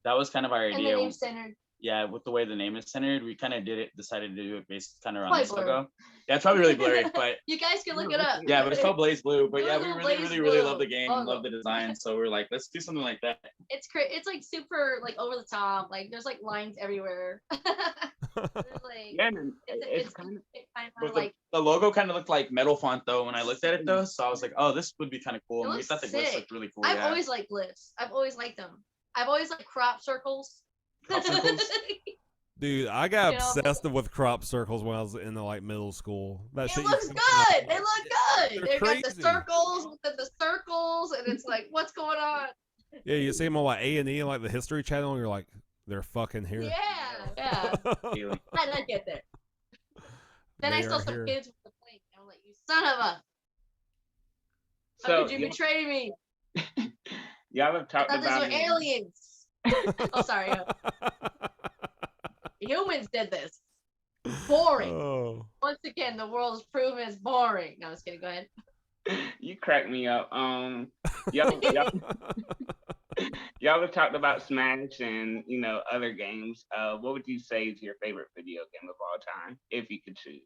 that was kind of our idea. And the name's centered. Yeah, with the way the name is centered, we kind of decided to do it based kind of around this logo. Yeah, it's probably really blurry, but you guys can look it up. Yeah, but it's called Blaze Blue. But yeah, we really love the game, love the design, so we're like, let's do something like that. It's like super like over the top. Like there's like lines everywhere. It's kind of like the logo kind of looked like metal font though when I looked at it though. So I was like, oh, this would be kind of cool. And we thought the glyphs looked really cool. I've always liked glyphs. I've always liked them. I've always liked crop circles. Dude, I got obsessed with crop circles when I was in like middle school. It looks good. They look good. They've got the circles with the circles, and it's like, what's going on? Yeah, you see them on like A&E and like the History Channel, and you're like, they're fucking here. Yeah. How did I get there? Then I saw some kids with the plate. And I'm like, you son of a. How could you betray me? Y'all have talked I thought about these were aliens. Oh, sorry. Humans did this. Boring. Oh. Once again, the world is proven as boring. No, I was kidding. Go ahead. You crack me up. Y'all have talked about Smash and other games. What would you say is your favorite video game of all time, if you could choose?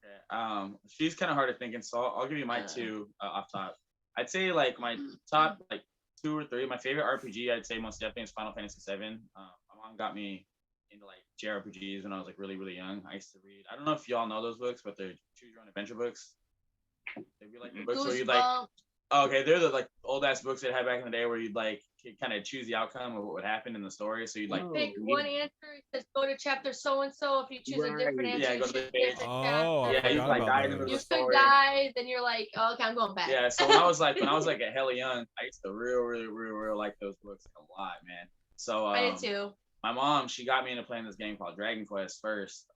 Okay. She's kind of hard at thinking, so I'll give you my two off top. I'd say like my top like 2 or 3. My favorite RPG, I'd say most definitely is Final Fantasy VII. My mom got me into like JRPGs when I was like really really young. I used to read. I don't know if y'all know those books, but they're choose your own adventure books. They'd be like the books where you'd like. Oh, okay, they're the like old ass books that had back in the day where you'd like kind of choose the outcome of what would happen in the story. So you'd like pick one answer. It says go to chapter so and so. If you choose a different answer, go to the page. You like die in the middle of the story. You could die, then you're like, oh, okay, I'm going back. Yeah. So when I was like a hella young, I used to real lot those books a lot, man. So I did too. My mom, she got me into playing this game called Dragon Quest first.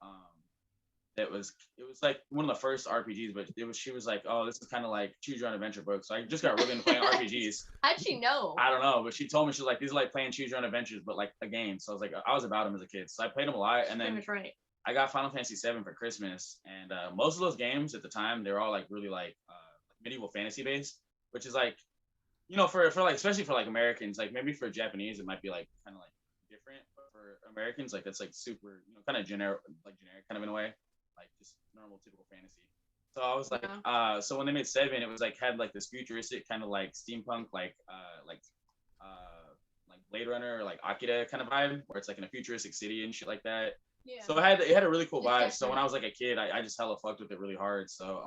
It was like one of the first RPGs, but she was like, oh, this is kind of like choose your own adventure book. So I just got really into playing RPGs. How'd she know? I don't know, but she told me, she was like, these are like playing choose your own adventures, but like a game. So I was like, I was about them as a kid. So I played them a lot. And then I got Final Fantasy VII for Christmas. And most of those games at the time, they were all like really like medieval fantasy based, which is like, for like, especially for like Americans, like maybe for Japanese, it might be like kind of like different, but for Americans, like that's like super, kind of generic kind of in a way. Like just normal typical fantasy. So I was like, so when they made 7, it was like had like this futuristic kind of like steampunk like Blade Runner or like Akira kind of vibe where it's like in a futuristic city and shit like that. Yeah. So it had a really cool vibe. So when I was like a kid, I just hella fucked with it really hard. So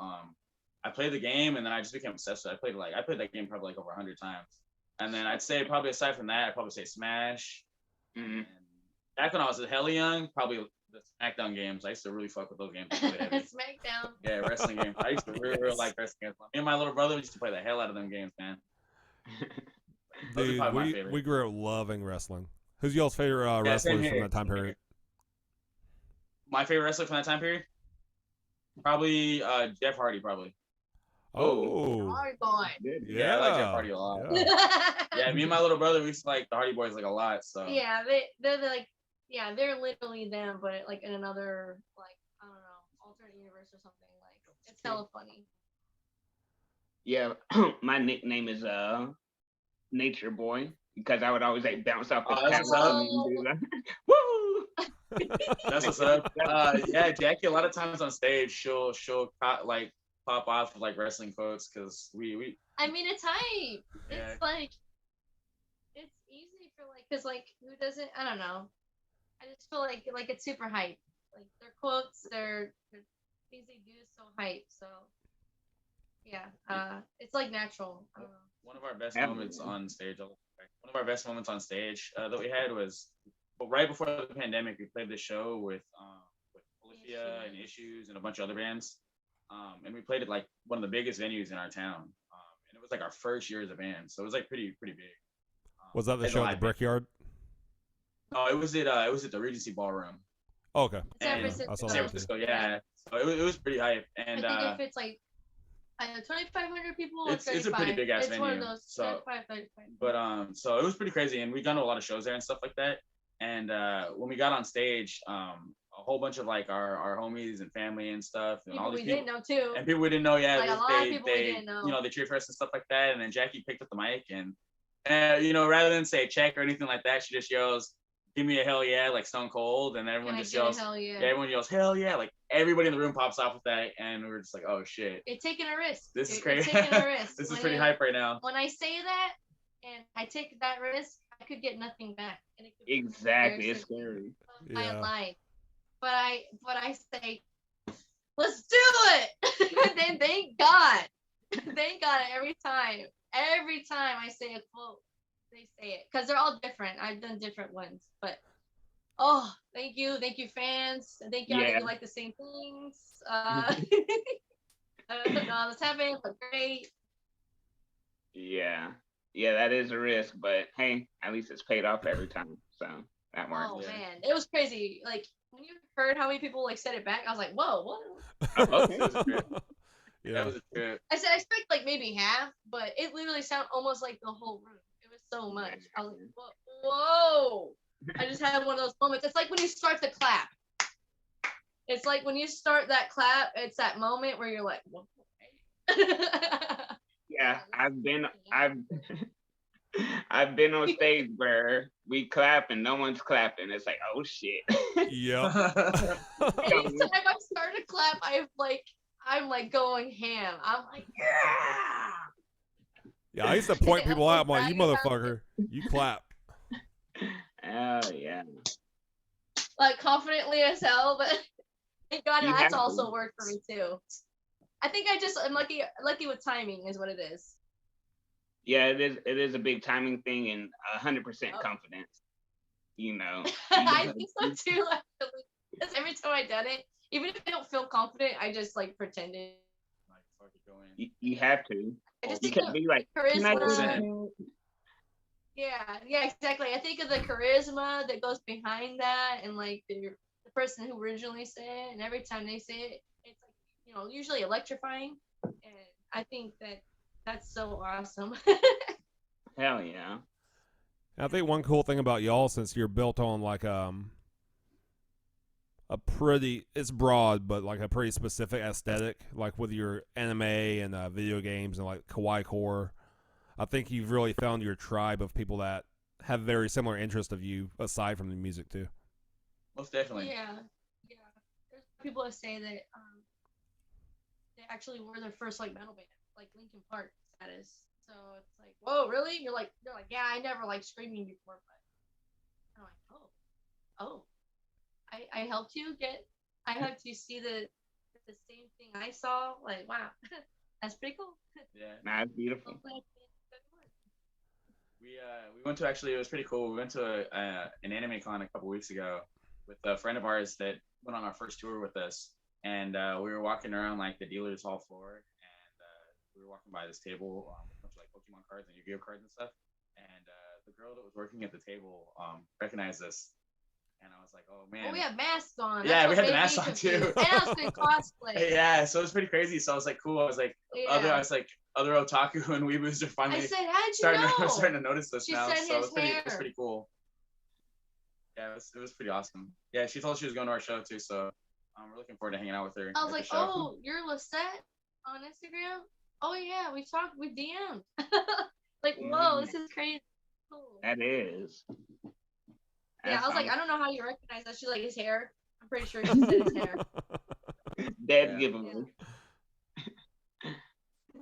I played the game and then I just became obsessed with it. I played that game probably like over 100 times. And then I'd say probably aside from that, I'd probably say Smash. Mm-hmm. And back when I was hella young, probably the SmackDown games. I used to really fuck with those games. SmackDown. Yeah, wrestling games. I used to real like wrestling games. Me and my little brother used to play the hell out of them games, man. Dude, we grew up loving wrestling. Who's y'all's favorite wrestlers from that time period? My favorite wrestler from that time period? Probably Jeff Hardy, probably. Oh, Hardy boy. Yeah, I like Jeff Hardy a lot. Yeah, me and my little brother, we used to like the Hardy Boys like a lot. So yeah, they're like, yeah, they're literally them, but like in another like I don't know, alternate universe or something. Like it's hella funny. Yeah, my nickname is Nature Boy because I would always like bounce off the camera. Woo! That's what's up. Yeah, Jackie. A lot of times on stage, she'll like pop off with like wrestling quotes because we. I mean, it's hype. Yeah. It's like it's easy for like because like who doesn't? I don't know. I just feel like it's super hype. Like their quotes, their things they do is so hype. So yeah, it's like natural. One of our best moments on stage. One of our best moments on stage that we had was right before the pandemic. We played this show with Lucrecia and Issues and a bunch of other bands, and we played at like one of the biggest venues in our town. And it was like our first year as a band, so it was like pretty big. Was that the show at the Brickyard? Oh, it was at the Regency Ballroom. Oh, okay. San Francisco, yeah. So it was pretty hype. And I think if it's like 2,500 people, it's a pretty big ass venue. One of those, so, 35. But so it was pretty crazy, and we got to a lot of shows there and stuff like that. And when we got on stage, a whole bunch of like our homies and family and stuff, and people all these people we didn't know too. And people we didn't know, yeah. Like a lot of people we didn't know. They cheered for us and stuff like that. And then Jackie picked up the mic, and rather than say check or anything like that, she just yells, "Give me a hell yeah!" like Stone Cold, and everyone just yells, hell yeah. Everyone yells, "Hell yeah!" Like everybody in the room pops off with that, and we're just like, "Oh shit!" You're taking a risk. This is crazy. Taking a risk. This is pretty hype right now. When I say that, and I take that risk, I could get nothing back. And exactly, it's scary. My life, but I say, let's do it. And then thank God every time I say a quote. They say it because they're all different. I've done different ones, but thank you fans, thank you. You like the same things. I don't know what's happening, but great. Yeah. Yeah, that is a risk, but hey, at least it's paid off every time. So that works. Oh man, it was crazy. Like when you heard how many people like said it back, I was like, whoa, what? Oh, okay. Yeah. That was a trip. I said I expect like maybe half, but it literally sounded almost like the whole room. It was so much. I was like, whoa. I just had one of those moments. It's like when you start the clap. It's like when you start that clap, it's that moment where you're like, whoa. Yeah, I've I've been on stage where we clap and no one's clapping. It's like, oh shit. Yep. Anytime I start a clap, I'm like going ham. I'm like, yeah. Yeah, I used to point people out. I'm like, you bragging about motherfucker, you clap. Oh yeah. Like confidently as hell, but thank God You have that's to. also worked for me too. I think I'm lucky with timing is what it is. Yeah, it is a big timing thing and 100% Oh. confidence. You know. I think so too, actually. Because every time I done it, even if I don't feel confident, I just like pretended. Like, fuck it, go in. You have to. I just You think can't of be like, can I do charisma. that? Yeah, exactly. I think of the charisma that goes behind that, and like the person who originally said it, and every time they say it, it's like usually electrifying, and I think that's so awesome. Hell yeah. I think one cool thing about y'all, since you're built on like a pretty, it's broad, but like a pretty specific aesthetic, like with your anime and video games and like kawaii core, I think you've really found your tribe of people that have very similar interests of you aside from the music too. Most definitely. Yeah. There's people that say that they actually were their first like metal band, like Linkin Park status. So it's like, whoa, really? They're like, yeah, I never liked screaming before, but I'm like, oh, I helped you see the same thing I saw. Like, wow, that's pretty cool. Yeah. Nah, it's beautiful. We went to, actually, it was pretty cool. We went to an anime con a couple weeks ago with a friend of ours that went on our first tour with us, and we were walking around like the dealer's hall floor, and we were walking by this table with a bunch of like Pokemon cards and Yu-Gi-Oh cards and stuff, and the girl that was working at the table recognized us, and I was like, oh man. Oh, we have masks on. Yeah, we had the masks on too. And I was in cosplay. Yeah, so it was pretty crazy. So I was like, cool. I was like, other otaku and weeboos are finally I said, how'd you know? starting to notice this She now. said So his it was pretty cool. Yeah, it was pretty awesome. Yeah, she told us she was going to our show too, so we're looking forward to hanging out with her. I was like, oh, you're Lisette on Instagram? Oh yeah, we DM'd. Like, whoa, this is crazy. Cool. That is. Yeah, I was like, I don't know how you recognize that. She's like, his hair. I'm pretty sure she said his hair. Dead giveaway.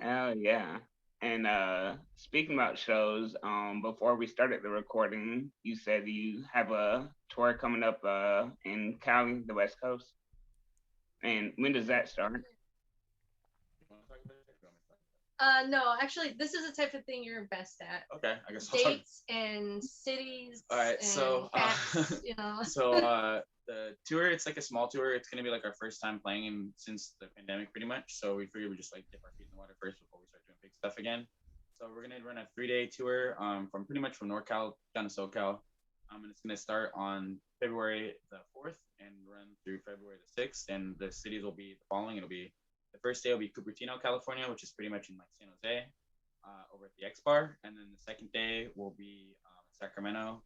Oh yeah. And speaking about shows, before we started the recording, you said you have a tour coming up in Cali, the West Coast. And when does that start? No, actually, this is the type of thing you're best at. Okay, I guess dates and cities. All right, and so facts, so the tour, it's like a small tour. It's gonna be like our first time playing since the pandemic, pretty much. So we figured we just like dip our feet in the water first before we start doing big stuff again. So we're gonna run a 3-day tour from pretty much from NorCal down to SoCal. And it's gonna start on February the 4th and run through February the 6th. And the cities will be the following. It'll be the first day will be Cupertino, California, which is pretty much in like San Jose, over at the X Bar. And then the second day will be Sacramento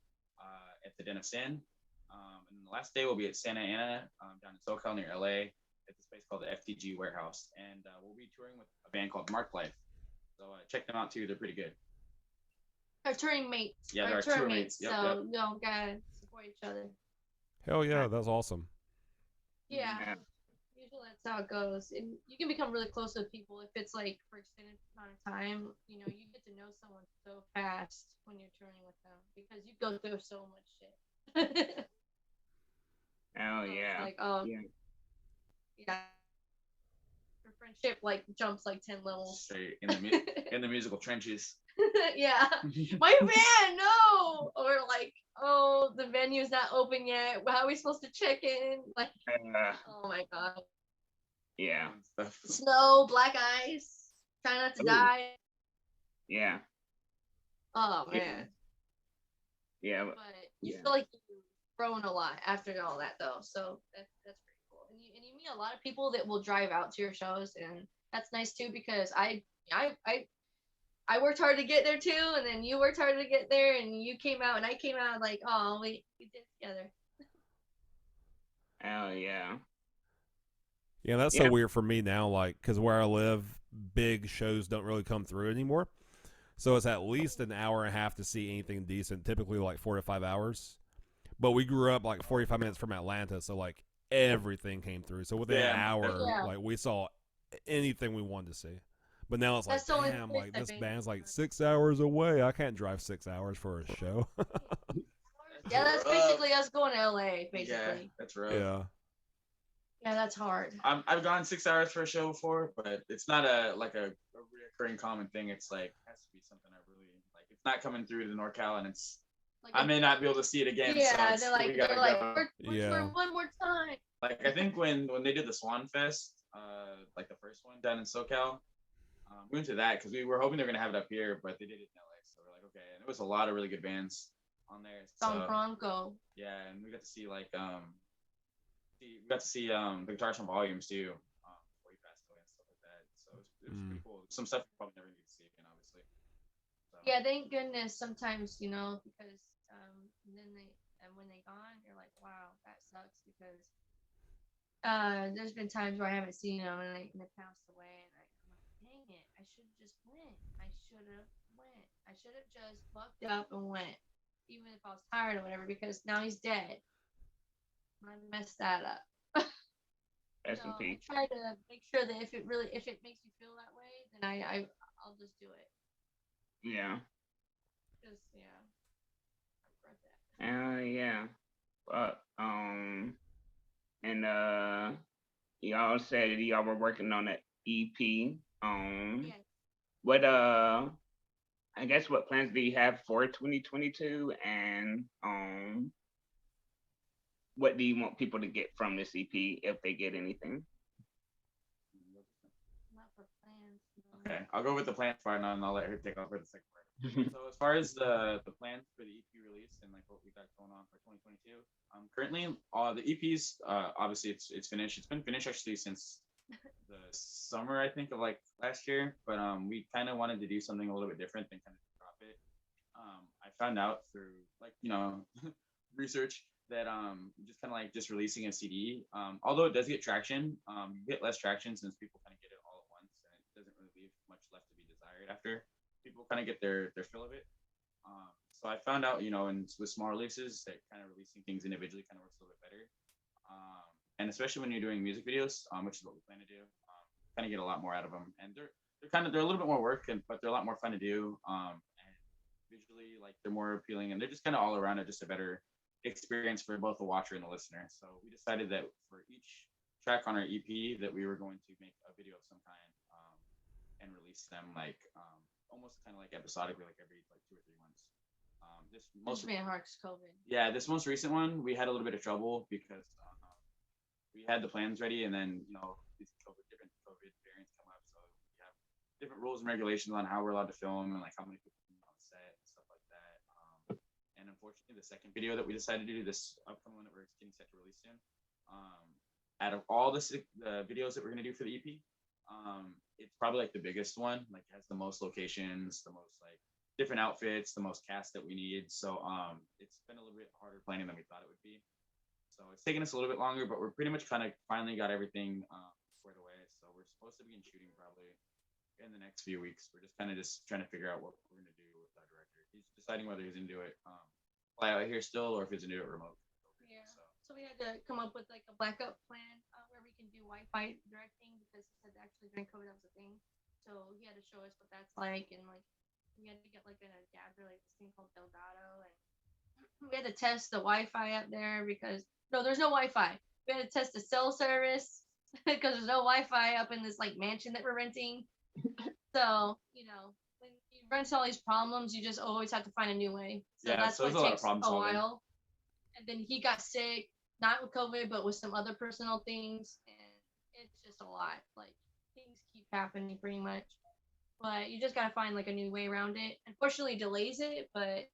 at the Den of Sin. And then the last day will be at Santa Ana down in SoCal near LA at this place called the FTG Warehouse. And we'll be touring with a band called Mark Life. So check them out too. They're pretty good. Our touring mates. Yeah, they're our tour mates. Yep, so you gotta support each other. Hell yeah, that's awesome. Yeah. Usually that's how it goes. And you can become really close with people if it's like for extended amount of time. You get to know someone so fast when you're touring with them because you go through so much shit. Oh yeah. Like, yeah. Your friendship like jumps like 10 levels. Straight in the musical trenches. Yeah. My van, no. Or like, oh, the venue's not open yet. How are we supposed to check in? Like, oh my god. Yeah. Snow, black ice. Try not to die. Yeah. Oh man. Yeah. But you feel like you've grown a lot after all that though. So that's pretty cool. And you meet a lot of people that will drive out to your shows, and that's nice too because I worked hard to get there too, and then you worked hard to get there, and you came out, and I came out like, oh, we did it together. Oh yeah. Yeah, that's so Yeah. weird for me now, like, because where I live, big shows don't really come through anymore. So it's at least an hour and a half to see anything decent, typically like 4 to 5 hours. But we grew up like 45 minutes from Atlanta, so like everything came through. So within an hour, Yeah. like we saw anything we wanted to see. But now it's like, That's the only damn, place like I've this been. band's like 6 hours away. I can't drive 6 hours for a show. Yeah, that's basically us going to LA, basically. Yeah, that's rough. Yeah. Yeah, that's hard. I've gone 6 hours for a show before, but it's not a reoccurring common thing. It's like has to be something I really like. It's not coming through to NorCal, and it's Like, I may not be able to see it again. Yeah, so they're like, we're touring one more time. Like I think when they did the Swan Fest, like the first one down in SoCal, we went to that because we were hoping they were gonna have it up here, but they did it in LA. So we're like, okay, and it was a lot of really good bands on there. Don Bronco. Yeah, and we got to see like we got to see the Guitars from Volumes too before he passed away and stuff like that. So it was pretty cool. Some stuff you probably never get to see again, obviously. So. Yeah, thank goodness. Sometimes because then when they gone, you're like, wow, that sucks because there's been times where I haven't seen them and they passed away, and I'm like, dang it, I should have just went. I should have went. I should have just bucked up and went, even if I was tired or whatever, because now he's dead. I messed that up. Rest in peace. I try to make sure that if it makes you feel that way, then I'll just do it. Yeah. Just I regret that. Yeah. But and y'all said y'all were working on an EP. Yes. What I guess what plans do you have for 2022, and what do you want people to get from this EP if they get anything? Not for plans. No. Okay, I'll go with the plans part now, and I'll let her take over the second part. So as far as the plans for the EP release and like what we got going on for 2022, currently the EP's obviously it's finished. It's been finished actually since the summer I think of like last year, but we kind of wanted to do something a little bit different than kind of drop it. I found out through like research that just kind of like just releasing a CD, although it does get traction, you get less traction since people kind of get it all at once, and it doesn't really leave much left to be desired after people kind of get their fill of it. So I found out, and with small releases, that kind of releasing things individually kind of works a little bit better. And especially when you're doing music videos, which is what we plan to do, kind of get a lot more out of them. And they're a little bit more work, but they're a lot more fun to do. And visually, like they're more appealing, and they're just kind of all around just a better experience for both the watcher and the listener. So we decided that for each track on our EP that we were going to make a video of some kind, and release them like almost kind of like episodically, like every like 2 or 3 months. This most COVID. Yeah, this most recent one we had a little bit of trouble because we had the plans ready, and then these different COVID variants come up, so we have different rules and regulations on how we're allowed to film and like how many people can be on set and stuff like that. And unfortunately, the second video that we decided to do, this upcoming one that we're getting set to release soon, out of all the videos that we're going to do for the EP, it's probably like the biggest one. Like it has the most locations, the most like different outfits, the most cast that we need. So it's been a little bit harder planning than we thought it would be. So it's taken us a little bit longer, but we're pretty much kind of finally got everything squared away. So we're supposed to begin shooting probably in the next few weeks. We're just trying to figure out what we're going to do with our director. He's deciding whether he's going to do it fly out here still or if he's going to do it remote. Yeah. So we had to come up with like a backup plan where we can do Wi-Fi directing because he said actually during COVID that was a thing. So he had to show us what that's like, and like we had to get like an adapter, like this thing called Delgado, and we had to test the Wi-Fi up there because there's no Wi-Fi. We had to test the cell service because there's no Wi-Fi up in this like mansion that we're renting. So when you run into all these problems, you just always have to find a new way. So that's what takes a while. And then he got sick, not with COVID, but with some other personal things, and it's just a lot. Like things keep happening pretty much. but you just gotta find like a new way around it. Unfortunately, it delays it, but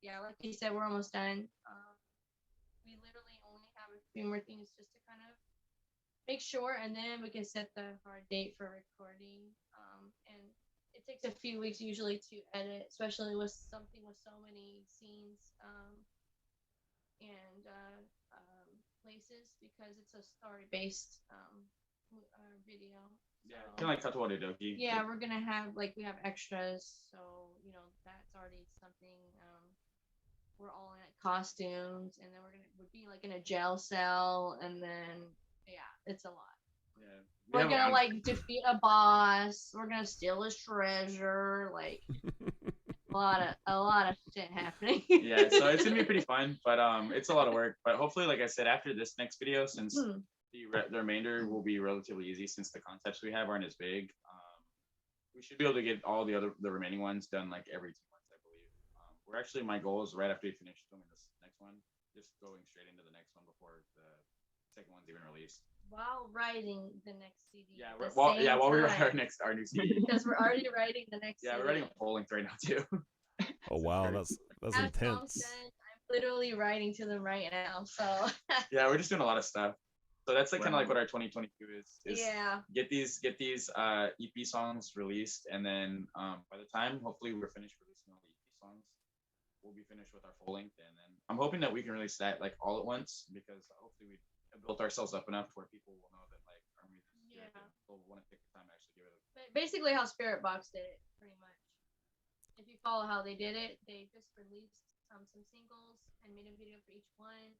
yeah, like you said, we're almost done. We literally only have a few more things just to kind of make sure, and then we can set the hard date for recording. And it takes a few weeks usually to edit, especially with something with so many scenes and places because it's a story-based video. Yeah, kind of like Tatuadoki. Yeah, we're gonna have like we have extras, so you know that's already something. We're all in costumes, and then we're be like in a jail cell, and then yeah, it's a lot. Yeah, we're gonna like defeat a boss. We're gonna steal his treasure. Like a lot of shit happening. Yeah, so it's gonna be pretty fun, but it's a lot of work. But hopefully, like I said, after this next video, since the remainder will be relatively easy, since the concepts we have aren't as big, we should be able to get all the remaining ones done like every 2 months, I believe. We're actually my goal is right after we finish filming this next one, just going straight into the next one before the second one's even released. While writing the next CD. Yeah, while we write our new CD. Because we're already writing the next. Yeah, CD. We're writing a full length right now too. Oh wow, that's intense. I'm literally writing to them right now. So. Yeah, we're just doing a lot of stuff. So that's like kind of like what our 2022 is get these EP songs released, and then by the time hopefully we're finished releasing all the EP songs, we'll be finished with our full length, and then I'm hoping that we can release that like all at once, because hopefully we have built ourselves up enough where people will know that like our music is good, and people want to take the time to actually give it a. Basically how Spirit Box did it, pretty much. If you follow how they did it, they just released some singles and made a video for each one.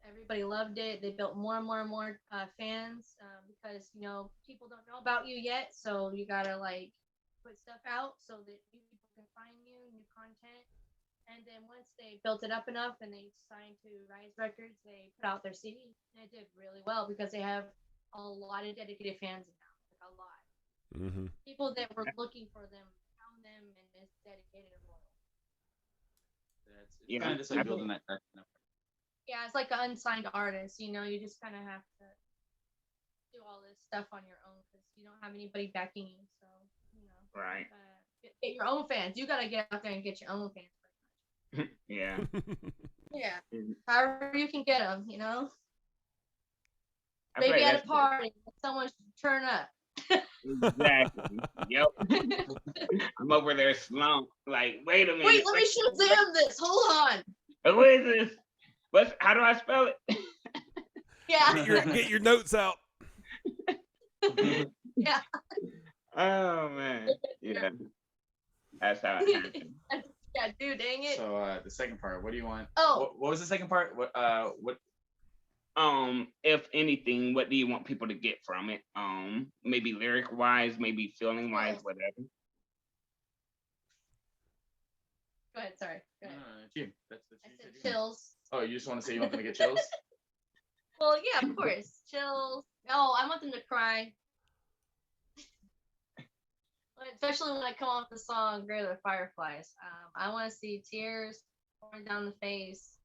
Everybody loved it. They built more and more and more fans because you know people don't know about you yet, so you gotta like put stuff out so that new people can find you, new content. And then once they built it up enough and they signed to Rise Records, they put out their CD, and it did really well because they have a lot of dedicated fans now, like a lot. Mm-hmm. People that were looking for them found them, and it's dedicated and loyal. Yeah, it's kind of just like building that traction up. Yeah, it's like an unsigned artist. You know, you just kind of have to do all this stuff on your own because you don't have anybody backing you. So, you know, right. Get your own fans. You gotta get out there and get your own fans. Yeah. Yeah. However you can get them, you know. Maybe at a party, someone should turn up. Exactly. Yep. I'm over there slumped. Like, wait a minute. Wait, let me Shazam this. Hold on. What is this? How do I spell it? Yeah. Get your notes out. Yeah. Oh man. Yeah. That's how it happened. Yeah, dude, dang it. So the second part, what do you want? Oh. What was the second part? What if anything, what do you want people to get from it? Maybe lyric wise, maybe feeling wise, whatever. Go ahead, sorry. Go ahead. You. That's I said chills. Oh, you just want to say you want them to get chills? Well, yeah, of course. Chills. Oh, I want them to cry. Especially when I come off the song "Grave of Fireflies." I want to see tears pouring down the face.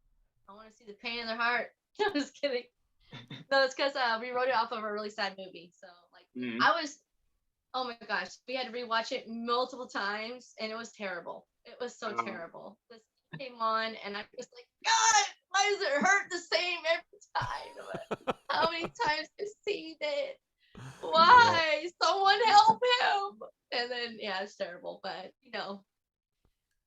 I want to see the pain in their heart. I'm just kidding. No, it's because we wrote it off of a really sad movie. So, like, oh my gosh, we had to rewatch it multiple times, and it was terrible. It was so terrible. This came on, and I was like, God, why does it hurt the same every time? How many times I've seen it? Why? Someone help him! And then, yeah, it's terrible, but, you know,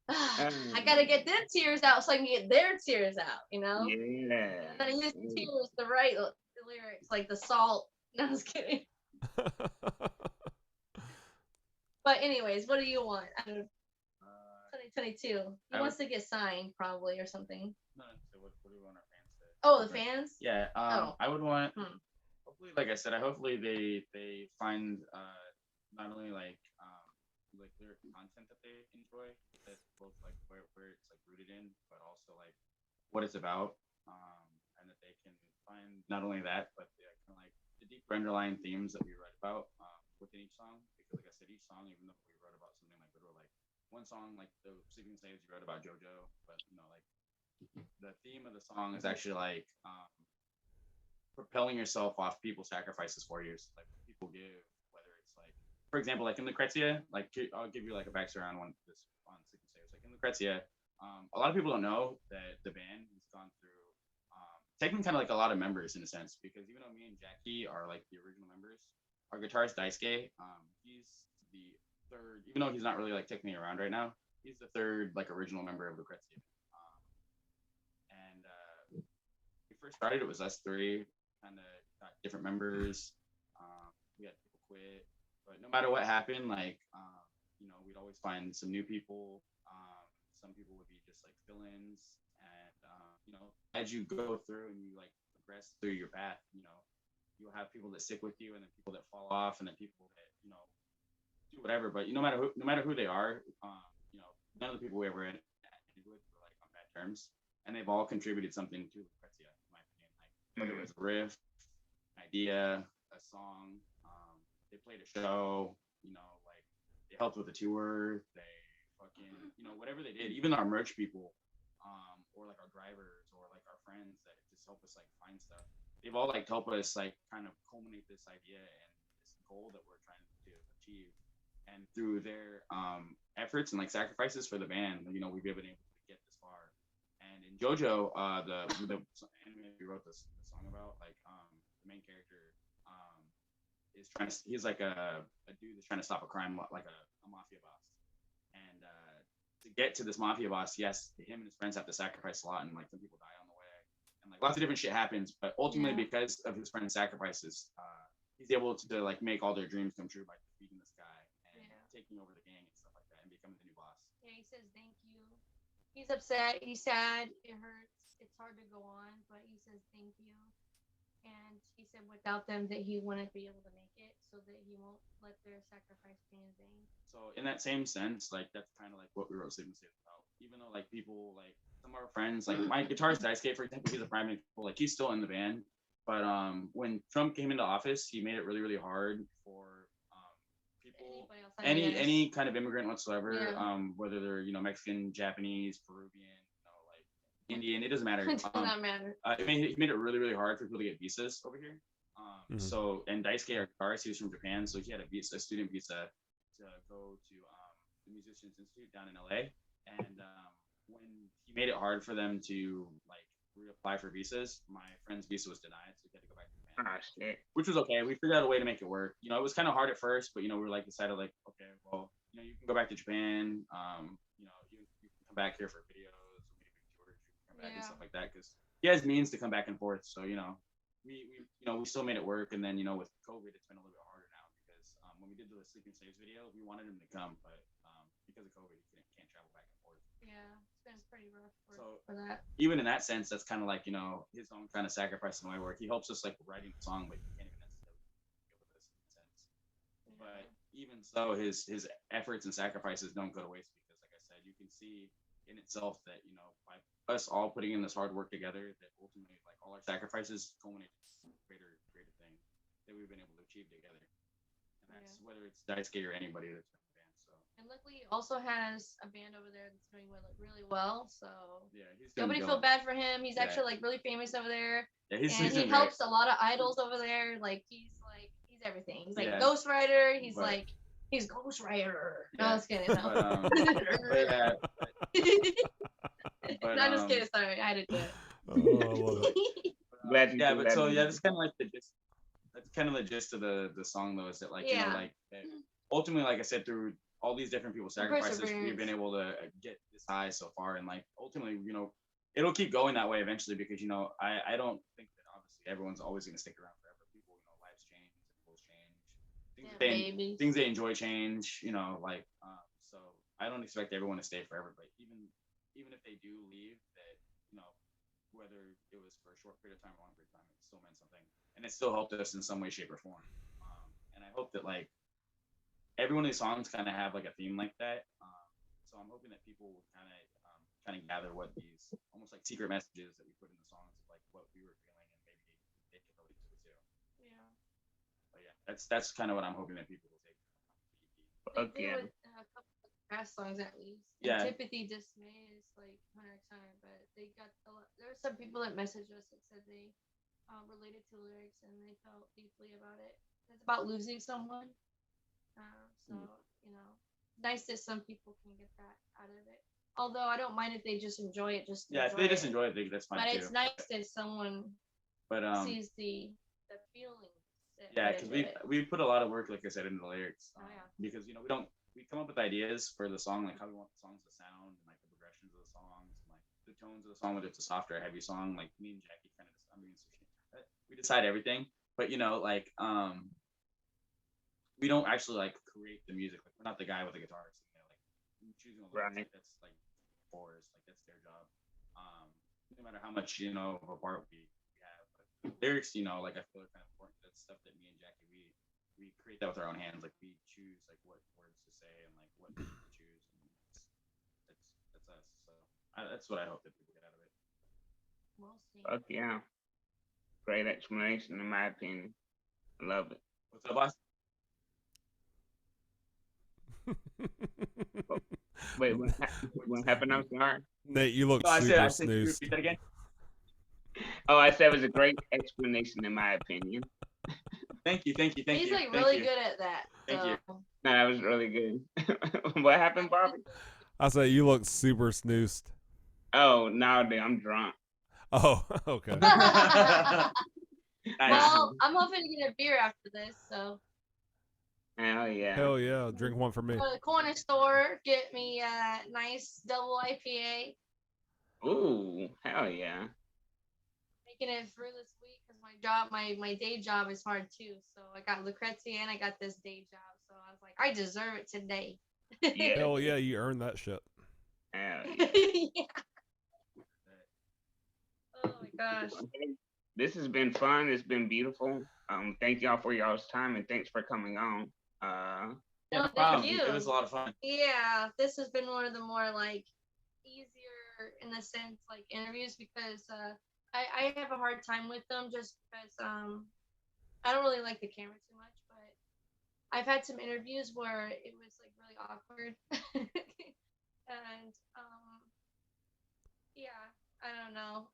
I gotta get their tears out so I can get their tears out, you know? Yeah. And I use tears to write the lyrics, like the salt. No, I'm just kidding. But anyways, what do you want out of 2022? He wants to get signed, probably, or something. No, so what do we want our fans to? Oh, the fans? Yeah, I would want, hopefully, like I said, hopefully they find not only like lyric content that they enjoy, that's both like where it's like rooted in, but also like what it's about, and that they can find not only that, but kind of like the deeper underlying themes that we write about within each song. Because like I said, each song, even though we wrote about something like literal, like one song like the Sleeping Slaves, you wrote about JoJo, but you know, like the theme of the song is actually like propelling yourself off people's sacrifices for you, like people give, whether it's like for example, like in Lucrecia, like I'll give you like a backstory on Sleeping Stairs. Like in Lucrecia, a lot of people don't know that the band has gone through taking kind of like a lot of members in a sense, because even though me and Jackie are like the original members, our guitarist Daisuke, he's the third, even though he's not really like technically around right now, he's the third like original member of Lucrecia. And we first started, it was us three, kind of got different members. We had people quit, but no matter what happened, like you know, we'd always find some new people. Some people would be just like fill-ins, and you know, as you go through and you like progress through your path, you know, you'll have people that stick with you, and then people that fall off, and then people that, you know, do whatever. But no matter who they are, you know, none of the people we ever ended with were like on bad terms, and they've all contributed something to Lucrecia, in my opinion. Like whether it was a riff, an idea, a song, they played a show, you know, like they helped with the tour, they fucking, you know, whatever they did, even our merch people, or like our drivers, or like our friends that just help us like find stuff. They've all like helped us like kind of culminate this idea and this goal that we're trying to achieve. And through their efforts and like sacrifices for the band, you know, we've been able to get this far. And in JoJo, the anime we wrote this song about, like the main character is trying to, he's like a dude that's trying to stop a crime, like a mafia boss. And to get to this mafia boss, yes, him and his friends have to sacrifice a lot, and like some people die on the way, and like lots of different shit happens. But ultimately, because of his friend's sacrifices, he's able to like make all their dreams come true by defeating this guy and taking over the gang and stuff like that, and becoming the new boss. Yeah, he says thank you. He's upset. He's sad. It hurts. It's hard to go on, but he says thank you. And he said without them that he wouldn't be able to make it, so that he won't let their sacrifice be in vain. So in that same sense, like that's kind of like what we wrote Sleeping Stairs about. Even though like people, like some of our friends, like my guitarist Daisuke, for example, he's a prime example. Like he's still in the band, but when Trump came into office, he made it really, really hard for people, any kind of immigrant whatsoever, whether they're, you know, Mexican, Japanese, Peruvian, Indian, it doesn't matter. It does not matter. He made it really, really hard for people to get visas over here. So, and Daisuke, our guitarist, he was from Japan, so he had a student visa to go to the Musicians Institute down in LA. And when he made it hard for them to like reapply for visas, my friend's visa was denied, so he had to go back to Japan. Which was okay. We figured out a way to make it work. You know, it was kind of hard at first, but you know, we were like decided like, okay, well, you know, you can go back to Japan. You know, you can come back here for videos. And stuff like that, because he has means to come back and forth. So you know, we still made it work. And then, you know, with COVID, it's been a little bit harder now, because when we did the Sleeping Stairs video, we wanted him to come, but because of COVID, he can't travel back and forth. Yeah, it's been pretty rough for that. Even in that sense, that's kind of like, you know, his own kind of sacrifice in a way where he helps us like writing the song, but he can't even necessarily deal with this in a sense. Yeah. But even so, his efforts and sacrifices don't go to waste, because like I said, you can see in itself that, you know, by us all putting in this hard work together, that ultimately like all our sacrifices culminate in greater thing that we've been able to achieve together. And that's whether it's Daisuke or anybody that's in the band. So, and luckily he also has a band over there that's doing really well. So yeah, nobody feel bad for him. He's actually like really famous over there. Yeah, and he helps a lot of idols over there. Like he's everything. He's like ghostwriter. He's he's ghostwriter. No, I was kidding. No. But, no, I'm just kidding. Sorry, I had to do it. Oh, I love it. But so that's kind of like the gist. That's kind of the gist of the song, though, is that like, you know, like ultimately, like I said, through all these different people's sacrifices, we've been able to get this high so far, and like ultimately, you know, it'll keep going that way eventually, because, you know, I don't think that obviously everyone's always going to stick around forever. People, you know, lives change, goals change, things they enjoy change, you know, like so I don't expect everyone to stay forever, but even if they do leave, that, you know, whether it was for a short period of time or a long period of time, it still meant something, and it still helped us in some way, shape, or form. And I hope that like every one of these songs kind of have like a theme like that. So I'm hoping that people will kind of gather what these almost like secret messages that we put in the songs, of like what we were feeling, and maybe they can relate to it too. Yeah. But yeah, that's kind of what I'm hoping that people will take. Okay. A couple of past songs at least. Yeah. Antipathy, Dismay is like 100 time, but they got a lot. There were some people that messaged us that said they related to lyrics and they felt deeply about it. It's about losing someone. So nice that some people can get that out of it. Although I don't mind if they just enjoy it. If they just enjoy it, that's fine but too. But it's nice that someone sees the feeling. Yeah, because we put a lot of work, like I said, into the lyrics. Because we come up with ideas for the song, like how we want the songs to sound, and like the progressions of the songs, and like the tones of the song, whether it's a softer, or heavy song. Like me and Jackie kind of, we decide everything, but we don't actually like create the music. Like we're not the guy with the guitar singing it. Like choosing a lyrics, like, that's like chorus, like that's their job. No matter how much of a part we have, but lyrics, like I feel are kind of important. That's stuff that me and Jackie we create that with our own hands. Like we choose like what words to say and like what to choose. And that's us. So that's what I hope that people get out of it. Fuck yeah. Great explanation, in my opinion. I love it. What's up, boss? Wait, what happened? I'm sorry. Nate, you look super snoozed. Repeat that again? Oh, I said it was a great explanation, in my opinion. Thank you. He's like really good at that. Thank you. No, that was really good. What happened, Bobby? I said you look super snoozed. Oh, nowadays I'm drunk. Oh, okay. Well, I'm hoping to get a beer after this, so. Hell yeah. Hell yeah. Drink one for me. Go to the corner store, get me a nice double IPA. Ooh, hell yeah. Making it through this week because my job, my day job is hard too. So I got Lucrecia and I got this day job. So I was like, I deserve it today. Yeah. Hell yeah, you earned that shit. Hell yeah. Yeah. Oh my gosh. This has been fun. It's been beautiful. Thank y'all for y'all's time and thanks for coming on. Yeah, thank you. It was a lot of fun. Yeah, this has been one of the more like easier in the sense like interviews because I have a hard time with them just because I don't really like the camera too much, but I've had some interviews where it was like really awkward and yeah, I don't know.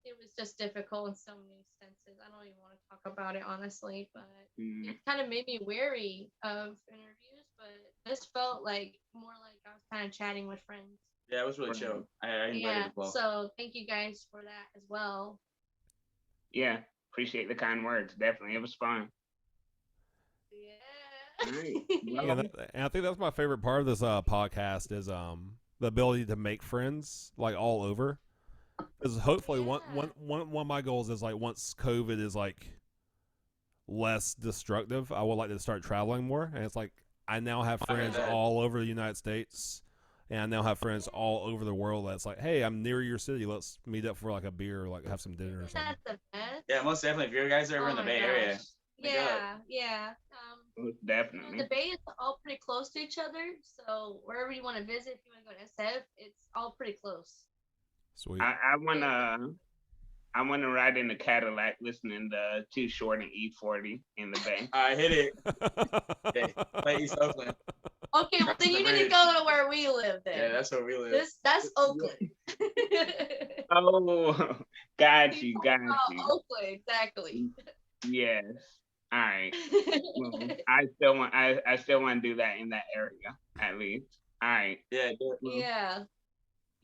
It was just difficult in so many senses. I don't even want to talk about it honestly, but it kind of made me wary of interviews. But this felt like more like I was kind of chatting with friends. Yeah, it was really chill. I enjoyed it as well. So thank you guys for that as well. Yeah, appreciate the kind words. Definitely, it was fun. Yeah. Yeah, and I think that's my favorite part of this podcast is the ability to make friends like all over. Because hopefully one of my goals is like once COVID is like less destructive, I would like to start traveling more. And it's like I now have friends all over the United States, and I now have friends all over the world. That's like, hey, I'm near your city. Let's meet up for like a beer, or like have some dinner or something. That's the best. Yeah, most definitely. If you guys are ever in the Bay Area, yeah. Definitely. The Bay is all pretty close to each other, so wherever you want to visit, if you want to go to SF, it's all pretty close. Sweet. I wanna ride in the Cadillac listening to Too Short and E40 in the Bay. I hit it. Okay, play East Oakland. Okay, well then you need to go to where we live then. Yeah, that's where we live. That's Oakland. Oh, got you. Oakland, exactly. Yes. All right. Well, I still want to do that in that area at least. All right. Yeah. Yeah.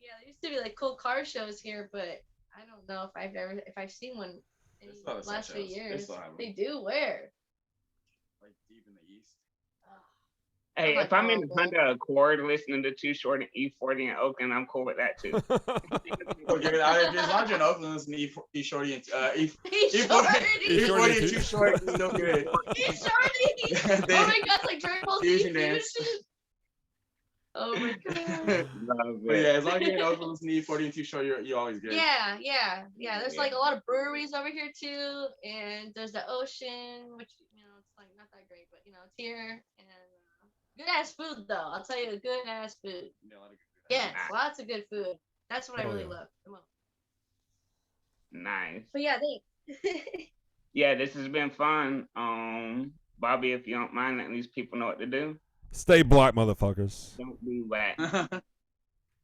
There used to be like cool car shows here, but I don't know if I've seen one in the last few years. They do where? Like deep in the east. Hey, if I'm in the Honda Accord listening to Too Short and E40 in Oakland, I'm cool with that too. Okay, as long as you're in Oakland, listen to E40 and E40 and Too Short, it's no good. E40. Oh my God, like Triple Fusion dance. Oh my God. But yeah, as long as you're in Oakland, listen to E40 and Too Short, you're always good. Yeah. There's like a lot of breweries over here too, and there's the ocean, which it's like not that great, but it's here and. Good ass food though. I'll tell you, good ass food. Yeah, a lot of good food. Yes, lots of good food. That's what I really love. Come on. Nice. But yeah, thanks. Yeah, this has been fun. Bobby, if you don't mind, at least people know what to do. Stay black, motherfuckers. Don't be whack.